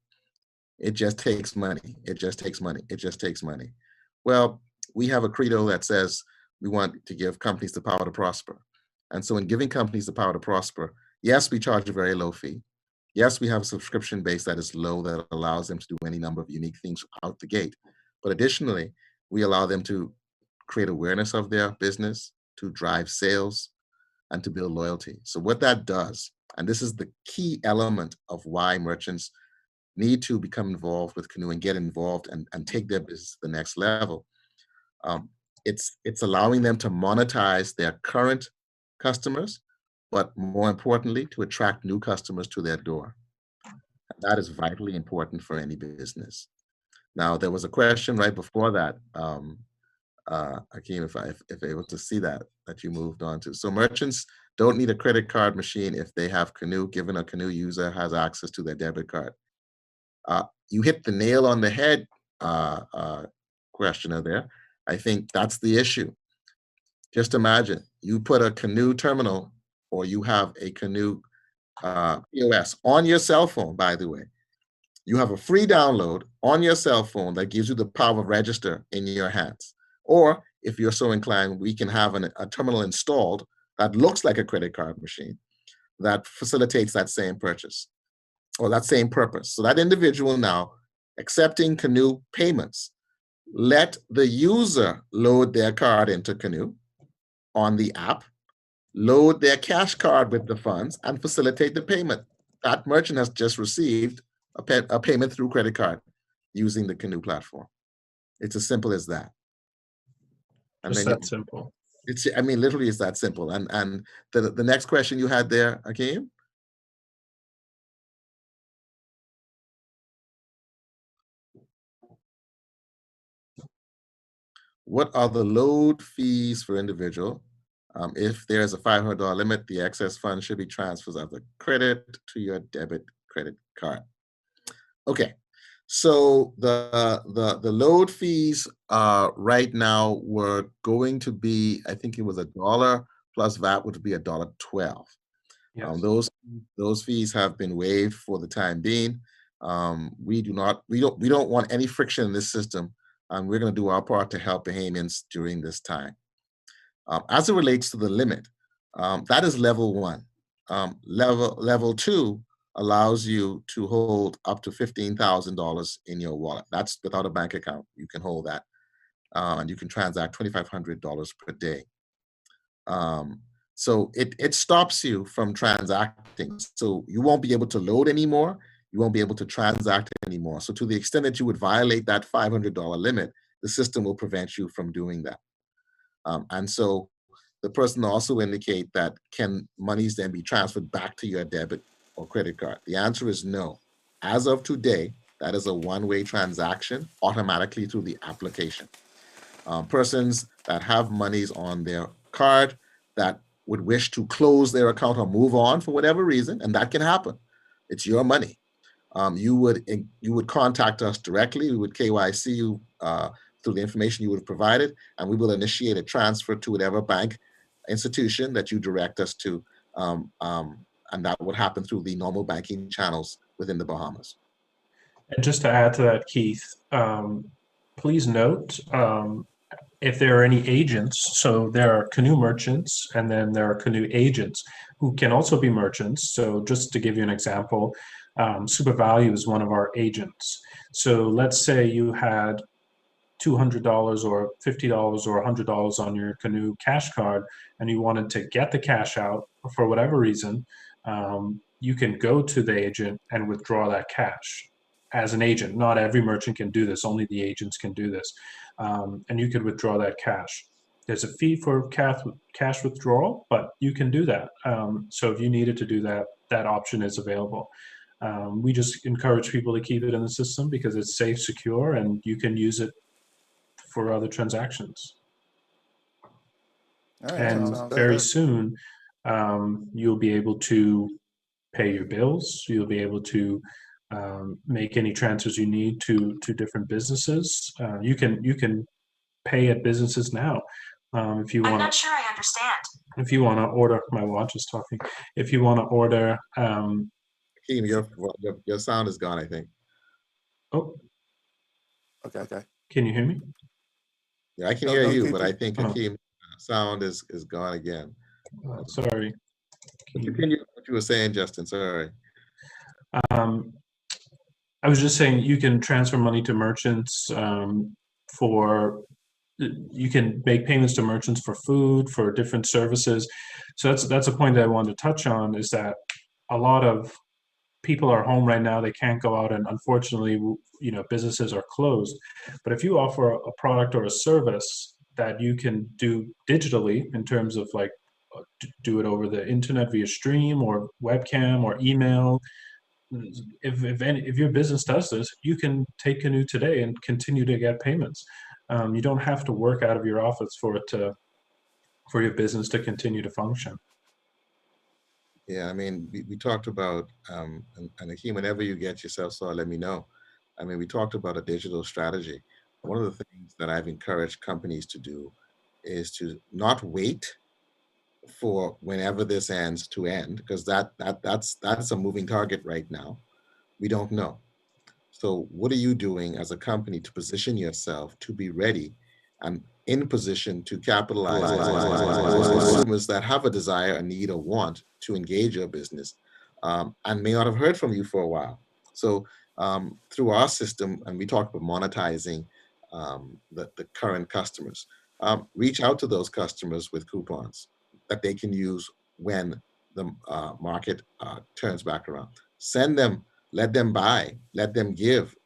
It just takes money. It just takes money. It just takes money. Well, we have a credo that says we want to give companies the power to prosper. And so in giving companies the power to prosper, yes, we charge a very low fee. Yes, we have a subscription base that is low that allows them to do any number of unique things out the gate. But additionally, we allow them to create awareness of their business, to drive sales, and to build loyalty. So what that does, and this is the key element of why merchants need to become involved with Canoe and get involved and take their business to the next level. Um, it's allowing them to monetize their current customers, but more importantly, to attract new customers to their door. That is vitally important for any business. Now, there was a question right before that, Akeem, if able to see that you moved on to. So merchants don't need a credit card machine if they have Canoe, given a Canoe user has access to their debit card. You hit the nail on the head, questioner there. I think that's the issue. Just imagine you put a Canoe terminal or you have a Canoe POS on your cell phone, by the way. You have a free download on your cell phone that gives you the power of register in your hands. Or if you're so inclined, we can have a terminal installed that looks like a credit card machine that facilitates that same purchase or that same purpose. So that individual now accepting Canoe payments, let the user load their card into Canoe on the app, load their cash card with the funds, and facilitate the payment. That merchant has just received a payment through credit card using the Canoe platform. It's as simple as that. And Just then that simple. I mean, literally, it's that simple. And the next question you had there, Akeem? What are the load fees for individual? If there's a $500 limit, the excess fund should be transferred as a credit to your debit credit card. Okay, so the load fees right now were going to be, I think it was $1 plus VAT would be $1.12. Yes. Those fees have been waived for the time being. We don't want any friction in this system, and we're going to do our part to help Bahamians during this time. As it relates to the limit, that is level one. Level two allows you to hold up to $15,000 in your wallet. That's without a bank account. You can hold that, and you can transact $2,500 per day. So it stops you from transacting. So you won't be able to load anymore. You won't be able to transact anymore. So to the extent that you would violate that $500 limit, the system will prevent you from doing that. And so the person also indicate that can monies then be transferred back to your debit or credit card? The answer is no. As of today, that is a one-way transaction automatically through the application. Persons that have monies on their card that would wish to close their account or move on for whatever reason, and that can happen. It's your money. you would contact us directly. We would KYC you through the information you would have provided, and we will initiate a transfer to whatever bank institution that you direct us to, and that would happen through the normal banking channels within the Bahamas. And just to add to that, Keith, please note if there are any agents, so there are canoe merchants and then there are canoe agents who can also be merchants. So just to give you an example, Super Value is one of our agents. So let's say you had $200 or $50 or $100 on your canoe cash card and you wanted to get the cash out for whatever reason, you can go to the agent and withdraw that cash as an agent. Not every merchant can do this, only the agents can do this. And you could withdraw that cash. There's a fee for cash withdrawal, but you can do that. So if you needed to do that, that option is available. We just encourage people to keep it in the system because it's safe, secure, and you can use it for other transactions. All right, And sounds very good. soon, you'll be able to pay your bills. You'll be able to make any transfers you need to different businesses. You can pay at businesses now if you want. I'm not sure I understand. If you want to order, my watch is talking. If you want to order, Hakeem, your sound is gone, I think. oh, Okay. can you hear me? Yeah, I can No, hear no, you, keep but it. I think Oh. Hakeem's sound is gone again. Sorry. Continue what you were saying, Justin. Sorry. I was just saying you can transfer money to merchants for you can make payments to merchants for food, for different services. So that's a point that I wanted to touch on, is that a lot of people are home right now. They can't go out, and unfortunately, businesses are closed. But if you offer a product or a service that you can do digitally, in terms of like do it over the internet via stream or webcam or email, if your business does this, you can take Canoe today and continue to get payments. You don't have to work out of your office for your business to continue to function. Yeah, I mean, we talked about, and Hakeem, whenever you get yourself started, let me know. I mean, we talked about a digital strategy. One of the things that I've encouraged companies to do is to not wait for whenever this ends to end, because that's a moving target right now. We don't know. So what are you doing as a company to position yourself to be ready and in position to capitalize on those customers that have a desire, a need, or want to engage your business, and may not have heard from you for a while? So through our system, and we talk about monetizing the current customers, reach out to those customers with coupons that they can use when the market turns back around. Send them, let them buy, let them give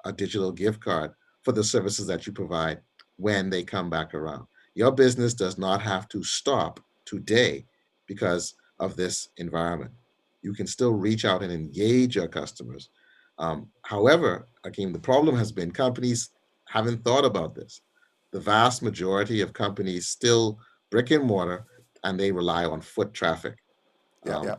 a digital gift card for the services that you provide when they come back around. Your business does not have to stop today because of this environment. You can still reach out and engage your customers. However, again, the problem has been companies haven't thought about this. The vast majority of companies still brick and mortar, and they rely on foot traffic. Yeah.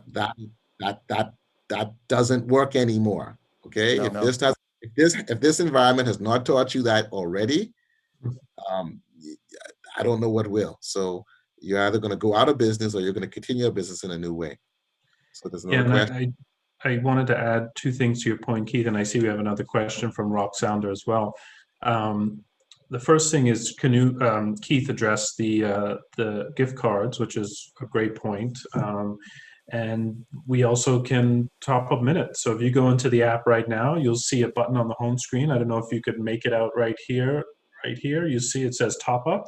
That doesn't work anymore. Okay, No, if no. this environment has not taught you that already, I don't know what will. So you're either going to go out of business or you're going to continue your business in a new way. So there's another question. I wanted to add two things to your point, Keith, and I see we have another question from Rock Sounder as well. The first thing is, Keith addressed the gift cards, which is a great point. And we also can top up minutes. So if you go into the app right now, you'll see a button on the home screen. I don't know if you could make it out right here. Right here, you see it says top up.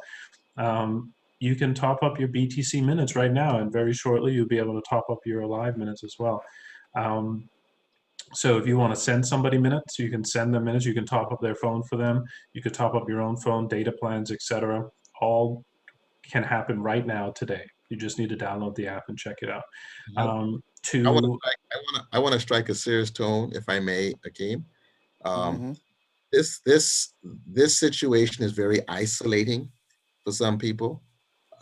You can top up your BTC minutes right now, and very shortly you'll be able to top up your Alive minutes as well. So if you want to send somebody minutes, you can send them minutes. You can top up their phone for them. You could top up your own phone, data plans, etc. All can happen right now today. You just need to download the app and check it out. I want to strike a serious tone, if I may, Hakeem. This situation is very isolating for some people.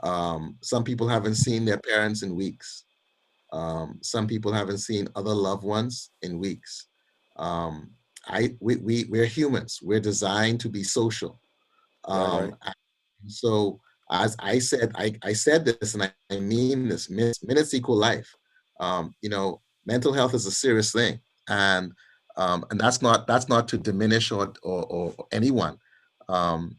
Some people haven't seen their parents in weeks. Some people haven't seen other loved ones in weeks. We're humans. We're designed to be social. Right. So as I said this, and I mean this, minutes equal life. Mental health is a serious thing, and that's not to diminish or anyone. Um,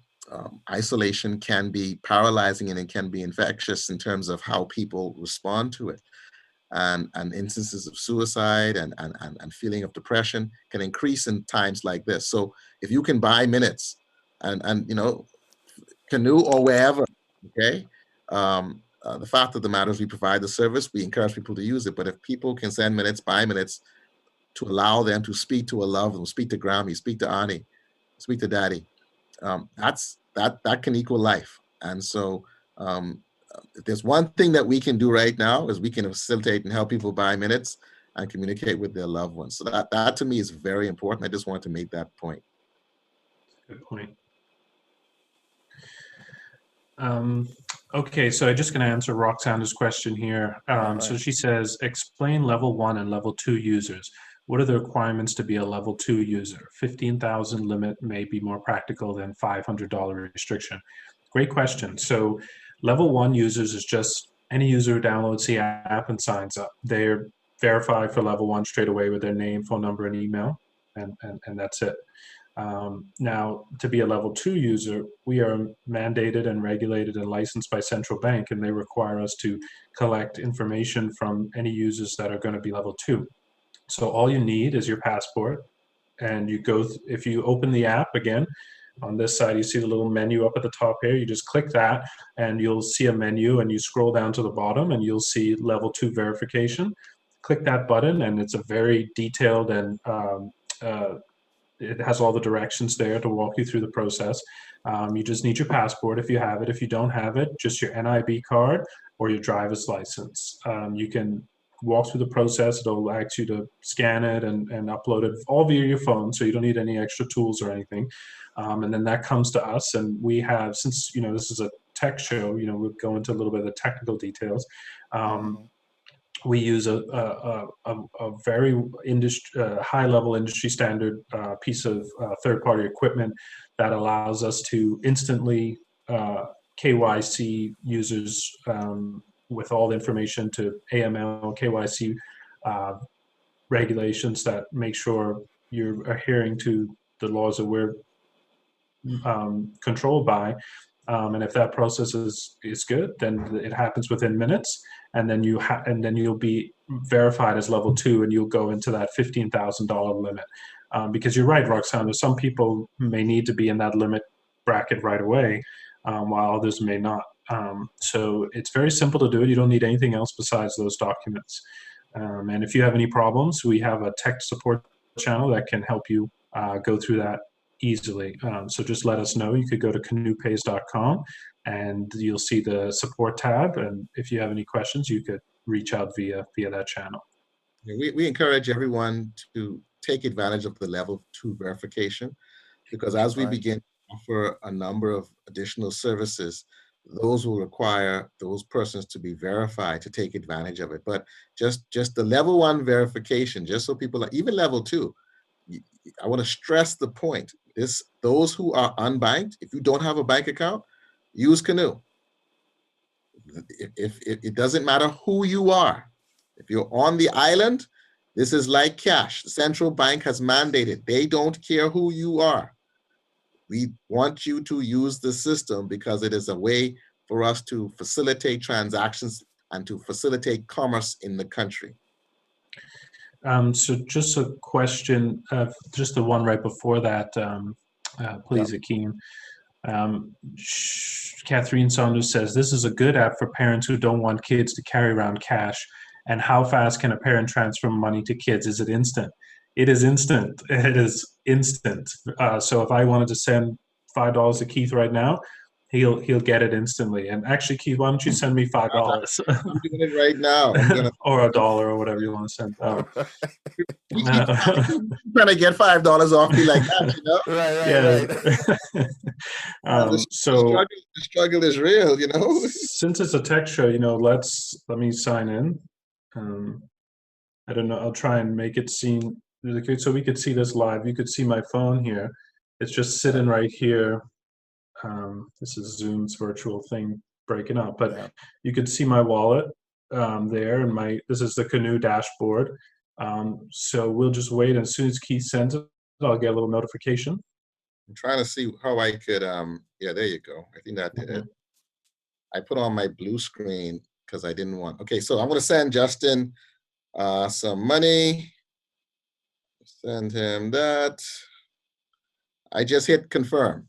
Isolation can be paralyzing and it can be infectious in terms of how people respond to it. And instances of suicide and feeling of depression can increase in times like this. So if you can buy minutes and Canoe or wherever, okay? The fact of the matter is we provide the service, we encourage people to use it, but if people can send minutes, buy minutes to allow them to speak to a loved one, speak to Grammy, speak to Ani, speak to Daddy, that can equal life. And so if there's one thing that we can do right now is we can facilitate and help people buy minutes and communicate with their loved ones. So that to me is very important. I just wanted to make that point. Good point. Okay, so I'm just going to answer Roxana's question here. So she says, explain level 1 and level 2 users. What are the requirements to be a level 2 user? 15,000 limit may be more practical than $500 restriction. Great question. So level 1 users is just any user who downloads the app and signs up. They're verified for level 1 straight away with their name, phone number, and email, and that's it. Now, to be a level 2 user, we are mandated and regulated and licensed by central bank, and they require us to collect information from any users that are going to be level 2. So all you need is your passport, and you go, if you open the app again, on this side, you see the little menu up at the top here, you just click that, and you'll see a menu, and you scroll down to the bottom, and you'll see level 2 verification. Click that button, and it's a very detailed and it has all the directions there to walk you through the process. You just need your passport if you have it. If you don't have it, just your NIB card or your driver's license. You can walk through the process. It'll ask you to scan it and upload it all via your phone, so you don't need any extra tools or anything. And then that comes to us, and we have, since this is a tech show, we'll go into a little bit of the technical details. We use a very high-level industry standard piece of third-party equipment that allows us to instantly KYC users with all the information to AML, KYC regulations that make sure you're adhering to the laws that we're controlled by. And if that process is good, then it happens within minutes, and then you'll be verified as level 2, and you'll go into that $15,000 limit. Because you're right, Roxana, some people may need to be in that limit bracket right away, while others may not. So it's very simple to do it. You don't need anything else besides those documents. And if you have any problems, we have a tech support channel that can help you go through that easily. So just let us know. You could go to canoepays.com and you'll see the support tab. And if you have any questions, you could reach out via that channel. We encourage everyone to take advantage of the level 2 verification, because as we begin to offer a number of additional services, those will require those persons to be verified to take advantage of it. But just the level 1 verification, just so people are, even level 2, I want to stress the point. Those who are unbanked, if you don't have a bank account, use Canoe. If it doesn't matter who you are. If you're on the island, this is like cash. The central bank has mandated. They don't care who you are. We want you to use the system because it is a way for us to facilitate transactions and to facilitate commerce in the country. So just a question, just the one right before that, please, Akeem. Catherine Saunders says, this is a good app for parents who don't want kids to carry around cash. And how fast can a parent transfer money to kids? Is it instant? It is instant. It is instant. So if I wanted to send $5 to Keith right now, he'll get it instantly. And actually, Keith, why don't you send me $5? I'm doing it right now. Or $1 or whatever you want to send. You're trying to get $5 off me like that, Right. The struggle is real, Since it's a tech show, let me sign in. I don't know. I'll try and make it seem so we could see this live. You could see my phone here. It's just sitting right here. This is Zoom's virtual thing breaking up, but Yeah. you could see my wallet there, and this is the Canoe dashboard. So we'll just wait, and as soon as Keith sends it, I'll get a little notification. I'm trying to see how I could, yeah, there you go. I think that did it. I put on my blue screen because I didn't want, okay, so I'm gonna send Justin some money. Send him that. I just hit confirm.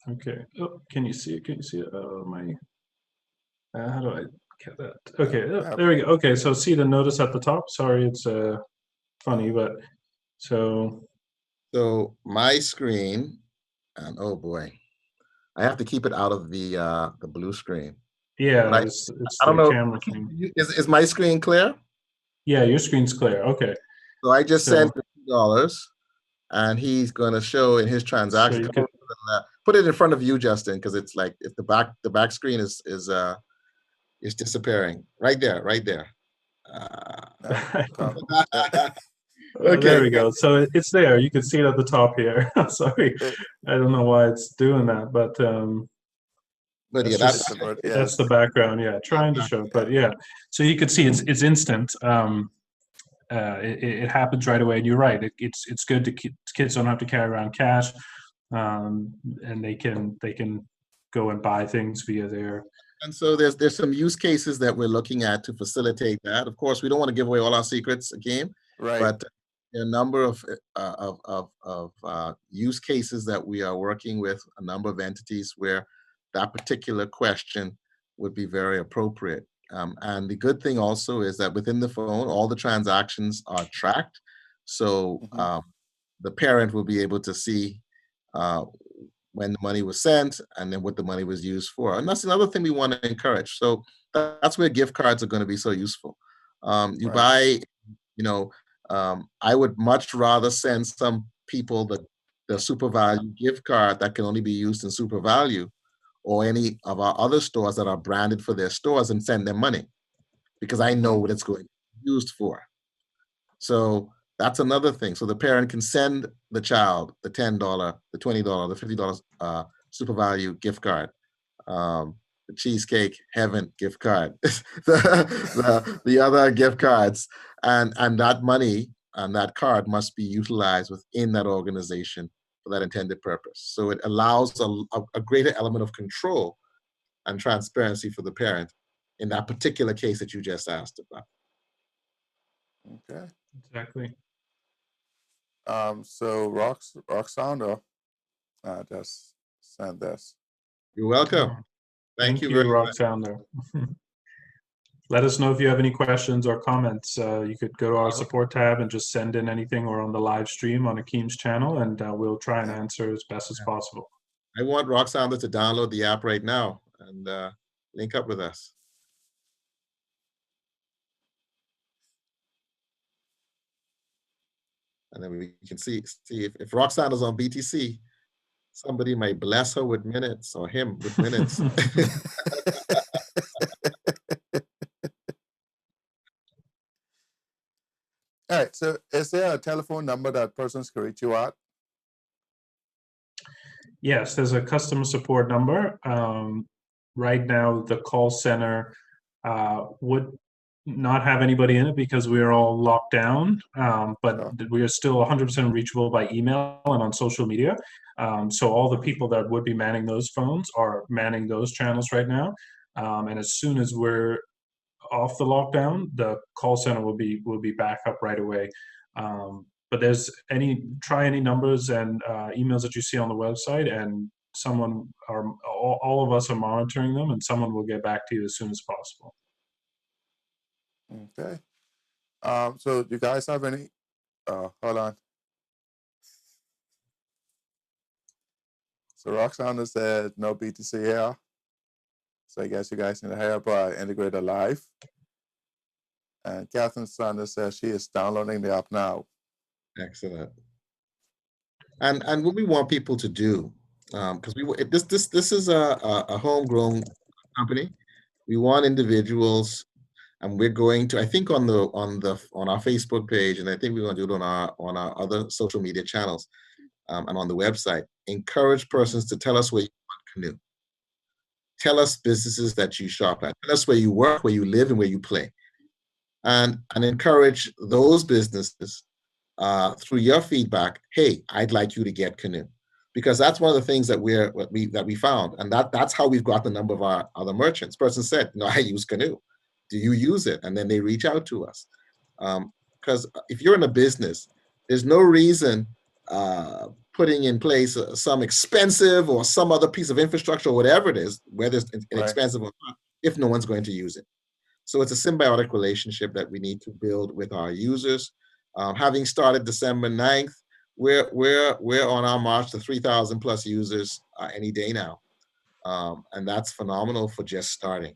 Okay. Oh, can you see it? Can you see it? Oh, how do I get that? Okay, there we go. Okay, so see the notice at the top. Sorry, it's funny, but so my screen, and oh boy, I have to keep it out of the blue screen. yeah, it's I don't know. Camera thing. Is my screen clear? Yeah, your screen's clear. Okay. So I just sent $2, and he's going to show in his transaction. So put it in front of you, Justin, because it's like if the back screen is disappearing. Right there. Okay, there we go. So it's there. You can see it at the top here. Sorry, I don't know why it's doing that, but yeah, that's the background. Yeah, trying to show, but yeah. So you can see it's instant. It happens right away, and you're right. It's good to kids don't have to carry around cash, and they can go and buy things via their. And so there's some use cases that we're looking at to facilitate that. Of course, we don't want to give away all our secrets again, right? But there are a number of use cases that we are working with a number of entities where that particular question would be very appropriate. And the good thing also is that within the phone, all the transactions are tracked. So the parent will be able to see when the money was sent and then what the money was used for. And that's another thing we want to encourage. So that's where gift cards are going to be so useful. You buy, I would much rather send some people the Super Value gift card that can only be used in Super Value or any of our other stores that are branded for their stores and send them money because I know what it's going to be used for. So that's another thing. So the parent can send the child the $10, the $20, the $50 Super Value gift card, the Cheesecake Heaven gift card, the other gift cards, and that money and that card must be utilized within that organization for that intended purpose. So it allows a greater element of control and transparency for the parent in that particular case that you just asked about. Okay. Exactly. So Roxana just sent this. You're welcome. Thank you very much. Roxana. Let us know if you have any questions or comments. You could go to our support tab and just send in anything or on the live stream on Akeem's channel, and we'll try and answer as best as possible. I want Roxana to download the app right now and link up with us. And then we can see if Roxana's on BTC, somebody might bless her with minutes or him with minutes. All right, so is there a telephone number that persons can reach you at? Yes, there's a customer support number. Right now, the call center would not have anybody in it because we are all locked down, but we are still 100% reachable by email and on social media. So all the people that would be manning those phones are manning those channels right now. And as soon as we're off the lockdown, the call center will be back up right away. But there's try any numbers and emails that you see on the website, and all of us are monitoring them, and someone will get back to you as soon as possible. Okay. So do you guys have any? Hold on. So Roxana said no BTC here. So I guess you guys need to help integrate a live. And Catherine Sanders says she is downloading the app now. Excellent. And what we want people to do, because this is a homegrown company. We want individuals And we're going to, I think on our Facebook page, and I think we're going to do it on our other social media channels, and on the website, encourage persons to tell us where you want Canoe. Tell us businesses that you shop at. Tell us where you work, where you live, and where you play. And encourage those businesses through your feedback. Hey, I'd like you to get Canoe, because that's one of the things that we found, and that's how we've got the number of our other merchants. Person said, "No, I use Canoe. Do you use it?" And then they reach out to us, because if you're in a business, there's no reason putting in place some expensive or some other piece of infrastructure or whatever it is, whether it's inexpensive or not, if no one's going to use it. So it's a symbiotic relationship that we need to build with our users. Having started December 9th, we're on our march to 3,000 plus users any day now, and that's phenomenal for just starting.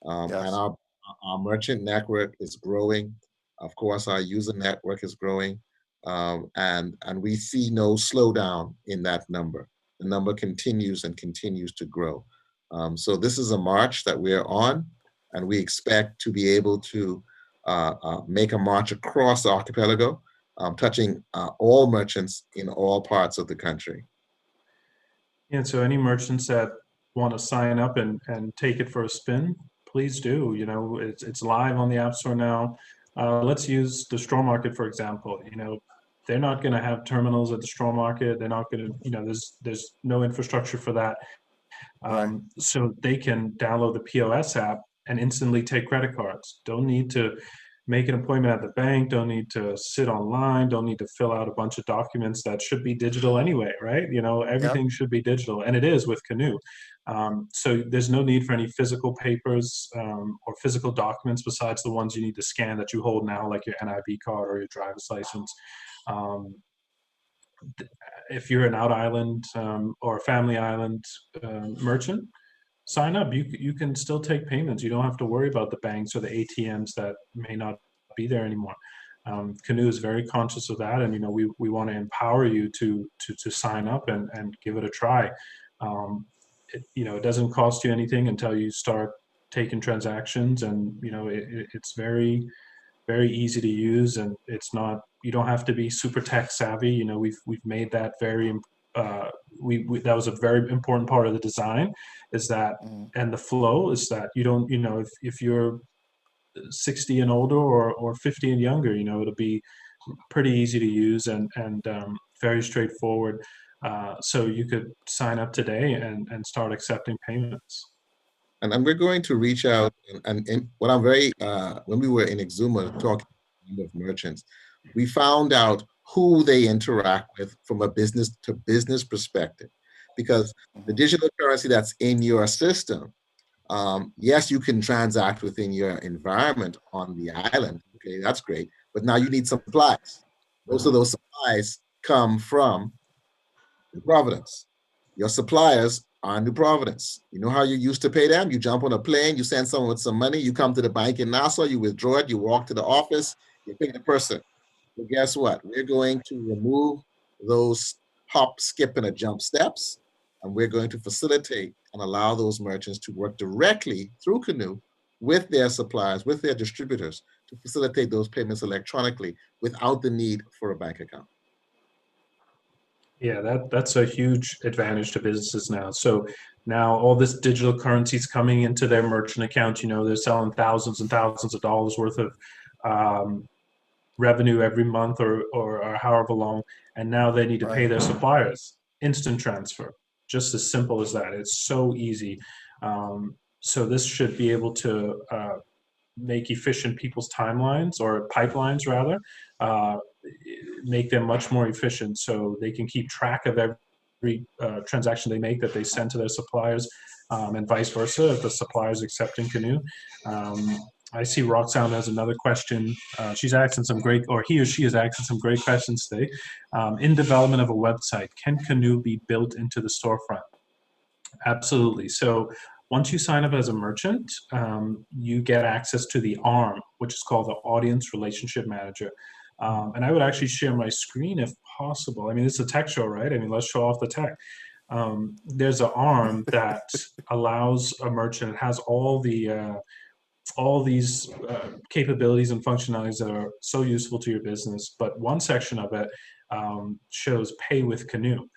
And our merchant network is growing. Of course, our user network is growing, and we see no slowdown in that number. The number continues and continues to grow. So this is a march that we're on, and we expect to be able to make a march across the archipelago, touching all merchants in all parts of the country. And so any merchants that want to sign up and take it for a spin, please do. You know, it's live on the App Store now. Let's use the Straw Market, for example. You know, they're not going to have terminals at the Straw Market. They're not going to, you know, there's no infrastructure for that. So they can download the POS app and instantly take credit cards. Don't need to make an appointment at the bank, don't need to sit online, don't need to fill out a bunch of documents that should be digital anyway, right? You know, everything should be digital, and it is with Canoe. So there's no need for any physical papers or physical documents besides the ones you need to scan that you hold now, like your NIB card or your driver's license. If you're an out island or a family island merchant, sign up. You can still take payments. You don't have to worry about the banks or the ATMs that may not be there anymore. Canoe is very conscious of that, and you know we want to empower you to sign up and give it a try. You know, it doesn't cost you anything until you start taking transactions, and you know it's very easy to use, and it's not, you don't have to be super tech savvy. You know, we've made that very that was a very important part of the design, is that and the flow is that you don't, you know, if you're 60 and older or 50 and younger, you know, it'll be pretty easy to use and very straightforward. So you could sign up today and start accepting payments. And we're going to reach out, and what I'm very, when we were in Exuma talking with merchants, we found out who they interact with from a business to business perspective. Because the digital currency that's in your system, yes, you can transact within your environment on the island. Okay, that's great. But now you need supplies. Most of those supplies come from New Providence. Your suppliers are in New Providence. You know how you used to pay them? You jump on a plane, you send someone with some money, you come to the bank in Nassau, you withdraw it, you walk to the office, you pay the person. But guess what? We're going to remove those hop, skip, and a jump steps, and we're going to facilitate and allow those merchants to work directly through Canoe with their suppliers, with their distributors, to facilitate those payments electronically without the need for a bank account. Yeah, that's a huge advantage to businesses now. So now all this digital currency is coming into their merchant account. You know, they're selling thousands and thousands of dollars worth of revenue every month or however long, and now they need to pay their suppliers. Instant transfer, just as simple as that. It's so easy. So this should be able to make efficient people's timelines, or pipelines rather, make them much more efficient, so they can keep track of every transaction they make that they send to their suppliers, and vice versa if the supplier's accepting Canoe. I see Roxanne has another question. She's asking some great, or he or she is asking some great questions today. In development of a website, can Canoe be built into the storefront? Absolutely. So once you sign up as a merchant, you get access to the ARM, which is called the Audience Relationship Manager. And I would actually share my screen if possible. I mean, it's a tech show, right? I mean, let's show off the tech. There's an ARM that allows a merchant, it has all the all these capabilities and functionalities that are so useful to your business. But one section of it shows Pay with Canoe.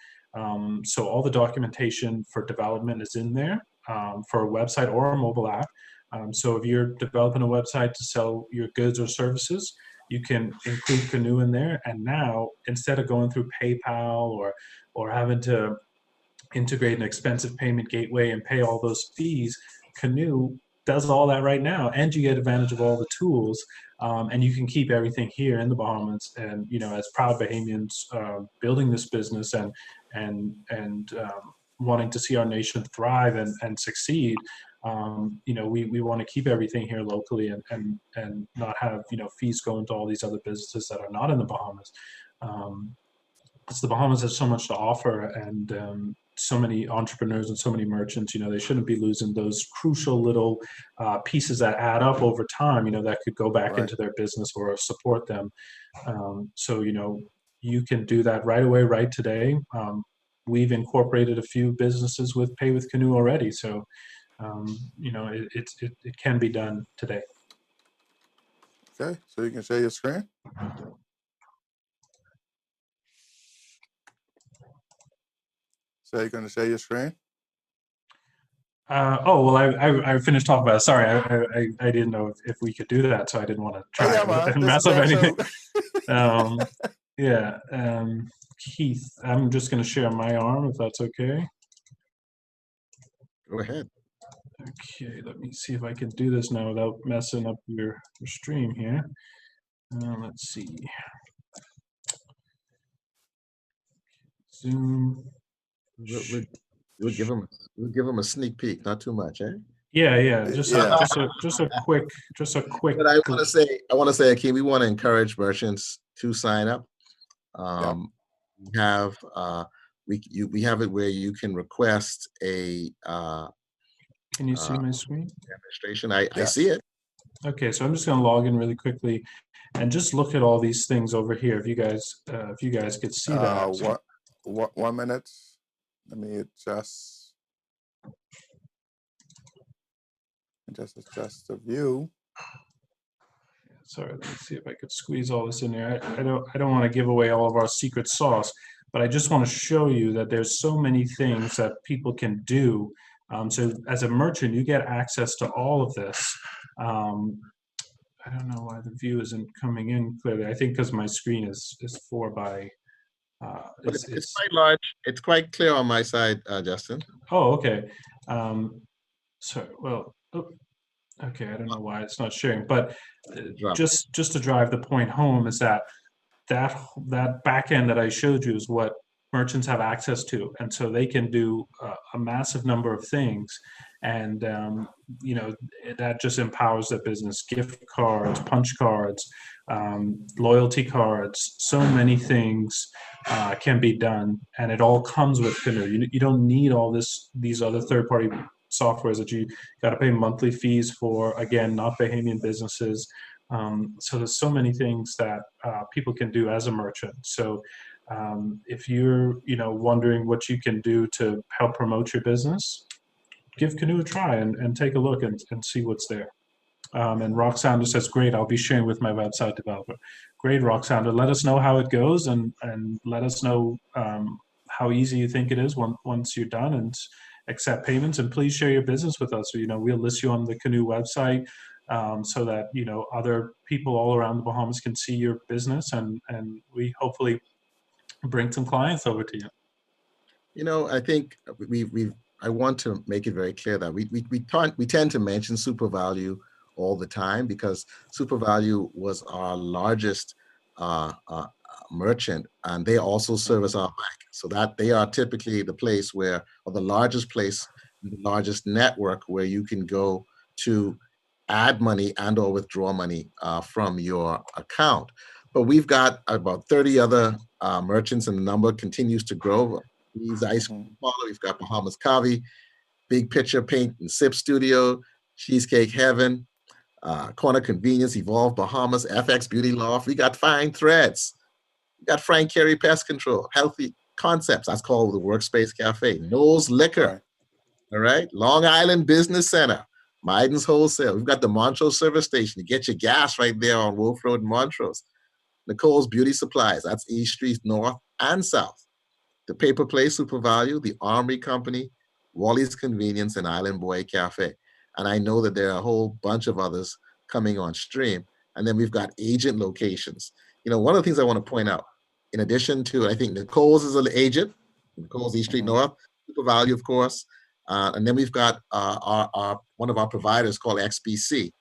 So all the documentation for development is in there for a website or a mobile app. So if you're developing a website to sell your goods or services, you can include Canoe in there. And now, instead of going through PayPal or having to integrate an expensive payment gateway and pay all those fees, Canoe does all that right now, and you get advantage of all the tools, and you can keep everything here in the Bahamas. And as proud Bahamians building this business and wanting to see our nation thrive and succeed, we want to keep everything here locally and not have fees go into all these other businesses that are not in the Bahamas. Because the Bahamas has so much to offer, and so many entrepreneurs and so many merchants, they shouldn't be losing those crucial little pieces that add up over time, that could go back into their business or support them. So, you can do that right away, right today. We've incorporated a few businesses with Pay with Canoe already. So, it can be done today. Okay, so you can share your screen. So you're going to share your screen? Well, I finished talking about it. Sorry, I didn't know if we could do that, so I didn't want to try and mess up anything. Keith, I'm just going to share my arm, if that's okay. Go ahead. Okay, let me see if I can do this now without messing up your stream here. Let's see. Zoom. We'll give them a sneak peek, not too much, eh? Yeah. Just a quick. But I want to say, Akeem, we want to encourage merchants to sign up. We have we have it where you can request a. Can you see my screen? Demonstration. I see it. Okay, so I'm just going to log in really quickly, and just look at all these things over here. If you guys could see that. 1 minute. Let me adjust the view. Sorry, let me see if I could squeeze all this in there. I don't want to give away all of our secret sauce, but I just want to show you that there's so many things that people can do. So as a merchant, you get access to all of this. I don't know why the view isn't coming in clearly. I think because my screen is 4 by. It's quite large. It's quite clear on my side, Justin. Oh, okay. Okay. I don't know why it's not sharing, but just to drive the point home is that back end that I showed you is what merchants have access to, and so they can do a massive number of things, and that just empowers their business. Gift cards, punch cards, loyalty cards, so many things can be done, and it all comes with Canoe. You don't need all these other third-party softwares that you got to pay monthly fees for. Again, not Bahamian businesses. So there's so many things that people can do as a merchant. So if you're wondering what you can do to help promote your business, give Canoe a try and take a look and see what's there. And Roxander says, great, I'll be sharing with my website developer. Great, Roxander. Let us know how it goes, and let us know how easy you think it is once you're done and accept payments. And please share your business with us. So, we'll list you on the Canoe website so that, other people all around the Bahamas can see your business, and we hopefully bring some clients over to you. I think I want to make it very clear that we tend to mention SuperValu all the time, because SuperValu was our largest merchant, and they also service our bank. So that they are typically the place or the largest place, the largest network where you can go to add money and or withdraw money from your account. But we've got about 30 other merchants, and the number continues to grow. These ice cream parlor, we've got Bahamas Coffee, Big Picture Paint and Sip Studio, Cheesecake Heaven, Corner Convenience, Evolve Bahamas, FX Beauty Loft. We got Fine Threads. We got Frank Carey Pest Control, Healthy Concepts. That's called the Workspace Cafe. Noel's Liquor. All right. Long Island Business Center. Myden's Wholesale. We've got the Montrose Service Station. You get your gas right there on Wolf Road in Montrose. Nicole's Beauty Supplies. That's East Street North and South. The Paper Place Super Value, the Armory Company, Wally's Convenience, and Island Boy Cafe. And I know that there are a whole bunch of others coming on stream. And then we've got agent locations. You know, one of the things I want to point out, in addition to, I think Nicole's is an agent, Nicole's East Street North, Super Value, of course. And then we've got our one of our providers called XBC.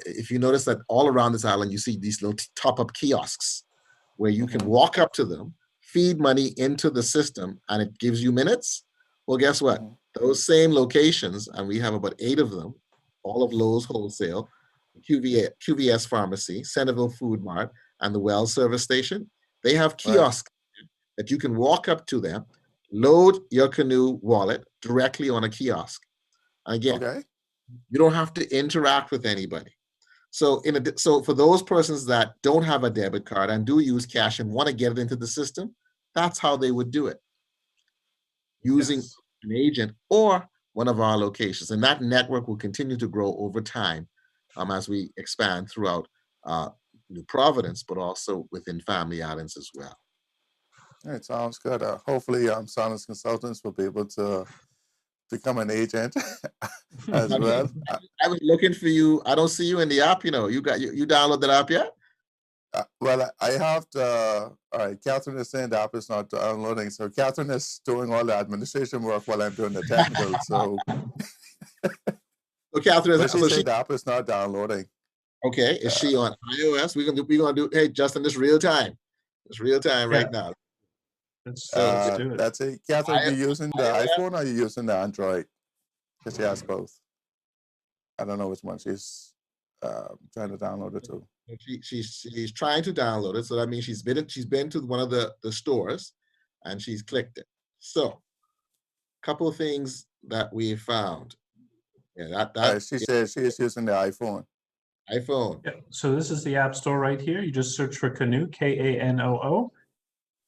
If you notice that all around this island, you see these little top-up kiosks where you can walk up to them, feed money into the system, and it gives you minutes. Well, guess what? Those same locations, and we have about 8 of them, all of Lowe's Wholesale, QVS Pharmacy, Centerville Food Mart, and the Wells Service Station, they have kiosks that you can walk up to them, load your Canoe wallet directly on a kiosk. Again, you don't have to interact with anybody. So so for those persons that don't have a debit card and do use cash and want to get it into the system, that's how they would do it, using an agent or one of our locations. And that network will continue to grow over time as we expand throughout New Providence, but also within Family Islands as well. It sounds good. Hopefully, Sonos Consultants will be able to become an agent as well. I was looking for you. I don't see you in the app. You know, you download that app yet? Well, I have to. All right, Catherine is saying the app is not downloading. So Catherine is doing all the administration work while I'm doing the technical. So, so Catherine, the app is not downloading. Okay, is she on iOS? We're gonna do. Hey, Justin, this real time. It's real time right now. Let's do it. That's it. Catherine, are you using the iPhone or are you using the Android? Because she has both. I don't know which one she's trying to download it to. She's trying to download it, so that means she's been to one of the stores, and she's clicked it. So, a couple of things that we found. Yeah, she says she is using the iPhone. Yeah, so this is the App Store right here. You just search for Canoe, Kanoo,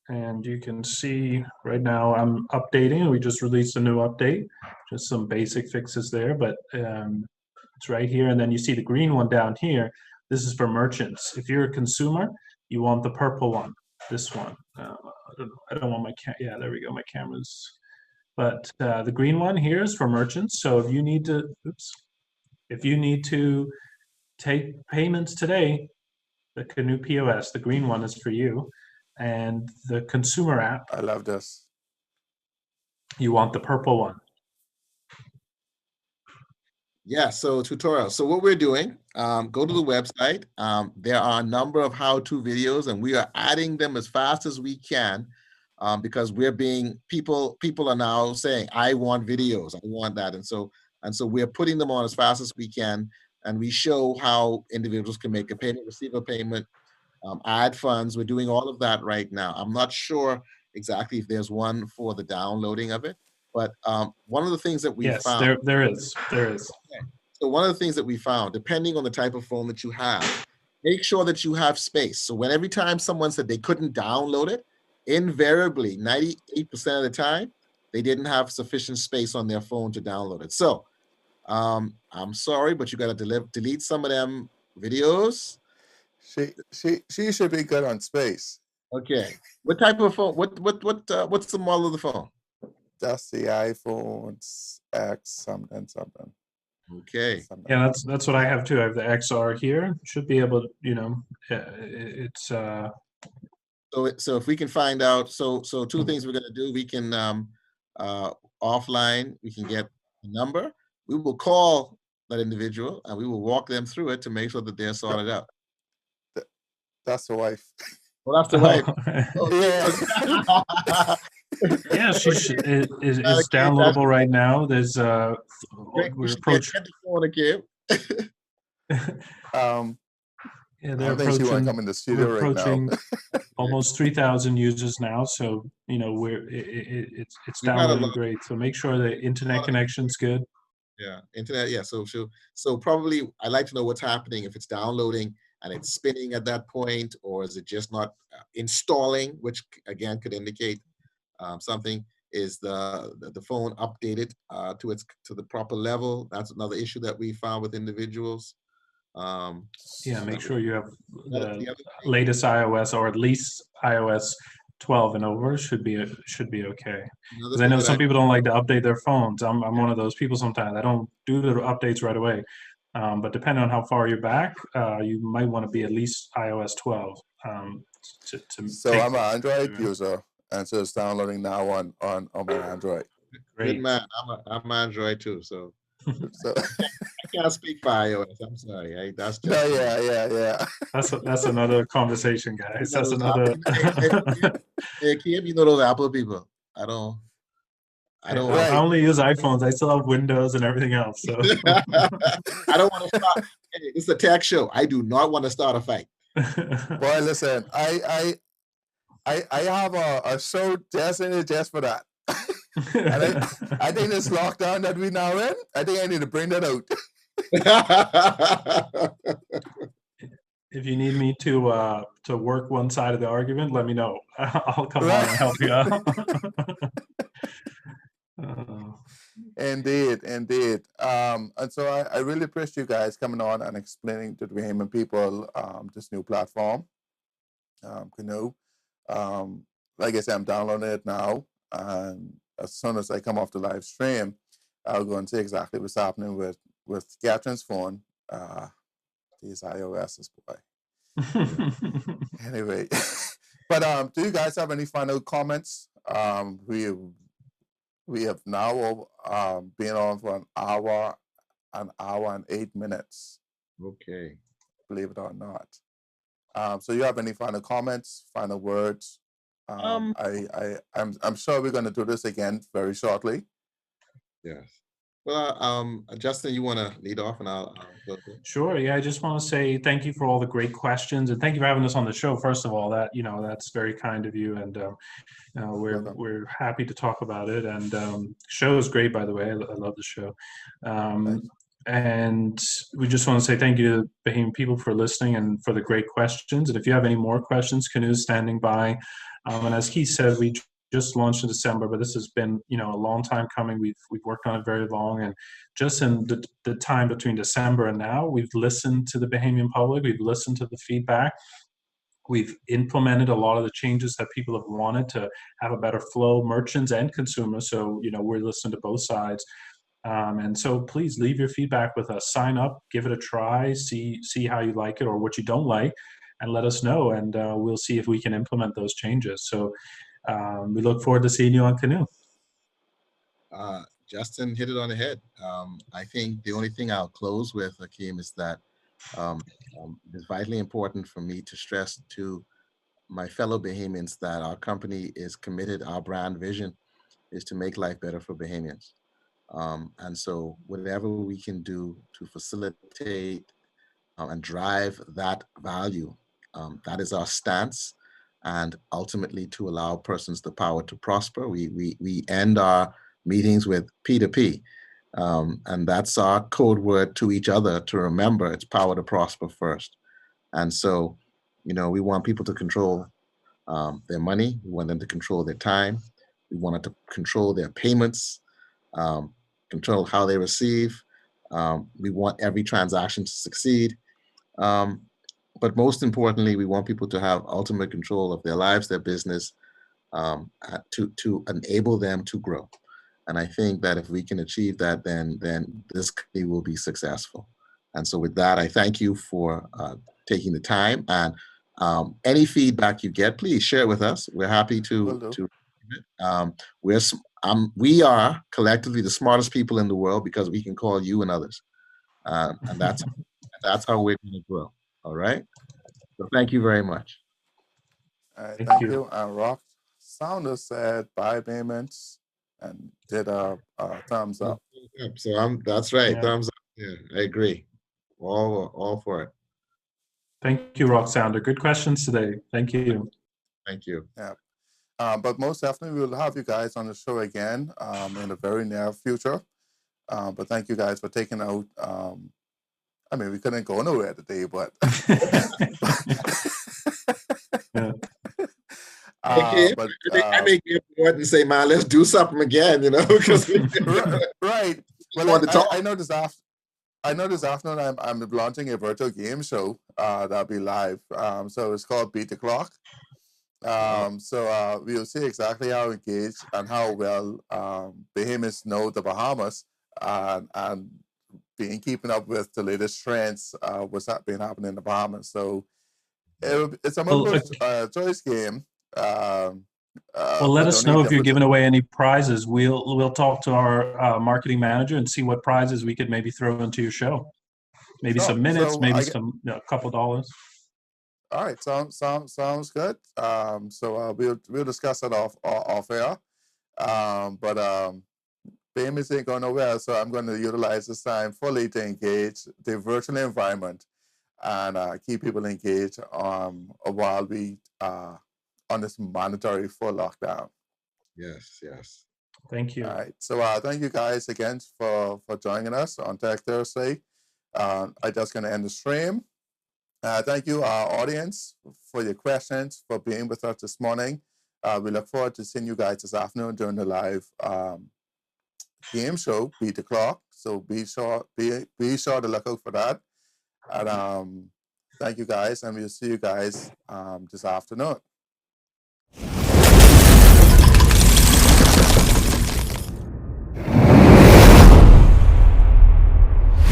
and you can see right now I'm updating. We just released a new update, just some basic fixes there, but it's right here. And then you see the green one down here. This is for merchants. If you're a consumer, you want the purple one, this one. I don't want my yeah, there we go, my camera's. But the green one here is for merchants. So if you need to take payments today, the Canoe POS, the green one is for you. And the consumer app, I love this. You want the purple one. Yeah, so tutorial. So what we're doing, go to the website. There are a number of how-to videos, and we are adding them as fast as we can because people are now saying, I want videos, I want that. And so we're putting them on as fast as we can, and we show how individuals can make a payment, receive a payment, add funds. We're doing all of that right now. I'm not sure exactly if there's one for the downloading of it, but one of the things that we found. Yes, there is. Okay. So one of the things that we found, depending on the type of phone that you have, make sure that you have space. So every time someone said they couldn't download it, invariably 98% of the time, they didn't have sufficient space on their phone to download it. So I'm sorry, but you got to delete some of them videos. She should be good on space. Okay. What type of phone? What's the model of the phone? That's the iPhone X something. Okay. Yeah, that's what I have too. I have the XR here. Should be able to, it's So if we can find out, so 2 things we're gonna do. We can offline, we can get a number. We will call that individual and we will walk them through it to make sure that they're sorted out. That's the wife. Well, that's the wife. Yeah, it's downloadable right now. There's we're approaching. Yeah, they're approaching. Come in the studio we're approaching right now. almost 3,000 users now. So it's downloading great. So make sure the internet connection's good. Yeah, internet. Yeah, so probably I'd like to know what's happening if it's downloading and it's spinning at that point, or is it just not installing, which again could indicate something. Is the phone updated to the proper level? That's another issue that we found with individuals. Yeah, make sure you have the the other thing, latest iOS, or at least iOS 12 and over should be okay. another Because I thing know that some people don't like to update their phones. I'm one of those people sometimes. I don't do the updates right away. But depending on how far you're back, you might want to be at least iOS 12 to So take. I'm an Android user, and so it's downloading now on my Android. good Great. man. I'm Android too, so So I can't speak for iOS. I'm sorry. That's no, just me. yeah. That's another conversation, guys. You know That's those another. Hey, Kim, you know those Apple people. I don't. I don't want I Right. only use iPhones. I still have Windows and everything else. So. I don't want to start. Hey, it's a tech show. I do not want to start a fight. Boy, listen, I have a show designated just for that. And I think this lockdown that we now in, I think I need to bring that out. If you need me to work one side of the argument, let me know. I'll come on Right. and help you out. Uh, Indeed. And so I really appreciate you guys coming on and explaining to the Bahamian people this new platform, Canoe. Like I said, I'm downloading it now, and as soon as I come off the live stream, I'll go and see exactly what's happening with Catherine's phone. These iOS's, boy. Anyway, but do you guys have any final comments? We have now been on for an hour and 8 minutes, Okay. believe it or not. So you have any final comments, final words? I'm sure we're going to do this again very shortly. Yes. Well, Justin, you want to lead off, and I'll go through. Sure. Yeah, I just want to say thank you for all the great questions, and thank you for having us on the show. First of all, that's very kind of you, and we're happy to talk about it. And show is great, by the way. I love the show. And we just want to say thank you to Bahamian people for listening and for the great questions. And if you have any more questions, Canoe's standing by. And as Keith said, we just launched in December, but this has been, a long time coming. We've worked on it very long, and just in the time between December and now, we've listened to the Bahamian public. We've listened to the feedback. We've implemented a lot of the changes that people have wanted to have a better flow, merchants and consumers. So, we're listening to both sides. And so please leave your feedback with us. Sign up, give it a try, see how you like it or what you don't like, and let us know. And we'll see if we can implement those changes. So we look forward to seeing you on Canoe. Justin hit it on the head. I think the only thing I'll close with, Akeem, is that it's vitally important for me to stress to my fellow Bahamians that our company is committed, our brand vision is to make life better for Bahamians. And so whatever we can do to facilitate and drive that value, that is our stance, and ultimately to allow persons the power to prosper. We end our meetings with P2P, and that's our code word to each other to remember it's power to prosper first. And so, we want people to control their money. We want them to control their time. We want them to control their payments, control how they receive. We want every transaction to succeed. But most importantly, we want people to have ultimate control of their lives, their business, to enable them to grow. And I think that if we can achieve that, then this company will be successful. And so with that, I thank you for taking the time. And any feedback you get, please share it with us. We're happy to. We are collectively the smartest people in the world because we can call you and others. And that's how we're going to grow. All right. So thank you very much. Thank you. And Rock Sounder said bye payments and did a thumbs up. So that's right. Yeah. Thumbs up. Yeah, I agree. All for it. Thank you, Rock Sounder. Good questions today. Thank you. Thank you. Yeah. But most definitely, we will have you guys on the show again in the very near future. But thank you guys for taking out. We couldn't go nowhere today, but Okay, But I make it board and say, man, let's do something again, because we right. Well, want to talk. I know this afternoon I'm launching a virtual game show that'll be live. So it's called Beat the Clock. So we'll see exactly how engaged and how well Behemoths know the Bahamas and being keeping up with the latest trends, what's been happening in the Bahamas. So it's a multiple choice game. Well, let us know if you're giving away any prizes. We'll talk to our marketing manager and see what prizes we could maybe throw into your show. Maybe some minutes, maybe a couple dollars. All right, sounds good. So we'll discuss that off air. But payments ain't going nowhere, so I'm going to utilize this time fully to engage the virtual environment and keep people engaged while we on this mandatory full lockdown. Yes. Thank you. All right, so thank you guys again for joining us on Tech Thursday. I'm just going to end the stream. Thank you, our audience, for your questions, for being with us this morning. We look forward to seeing you guys this afternoon during the live game show, Beat the Clock. So be sure to look out for that. And thank you guys, and we'll see you guys this afternoon.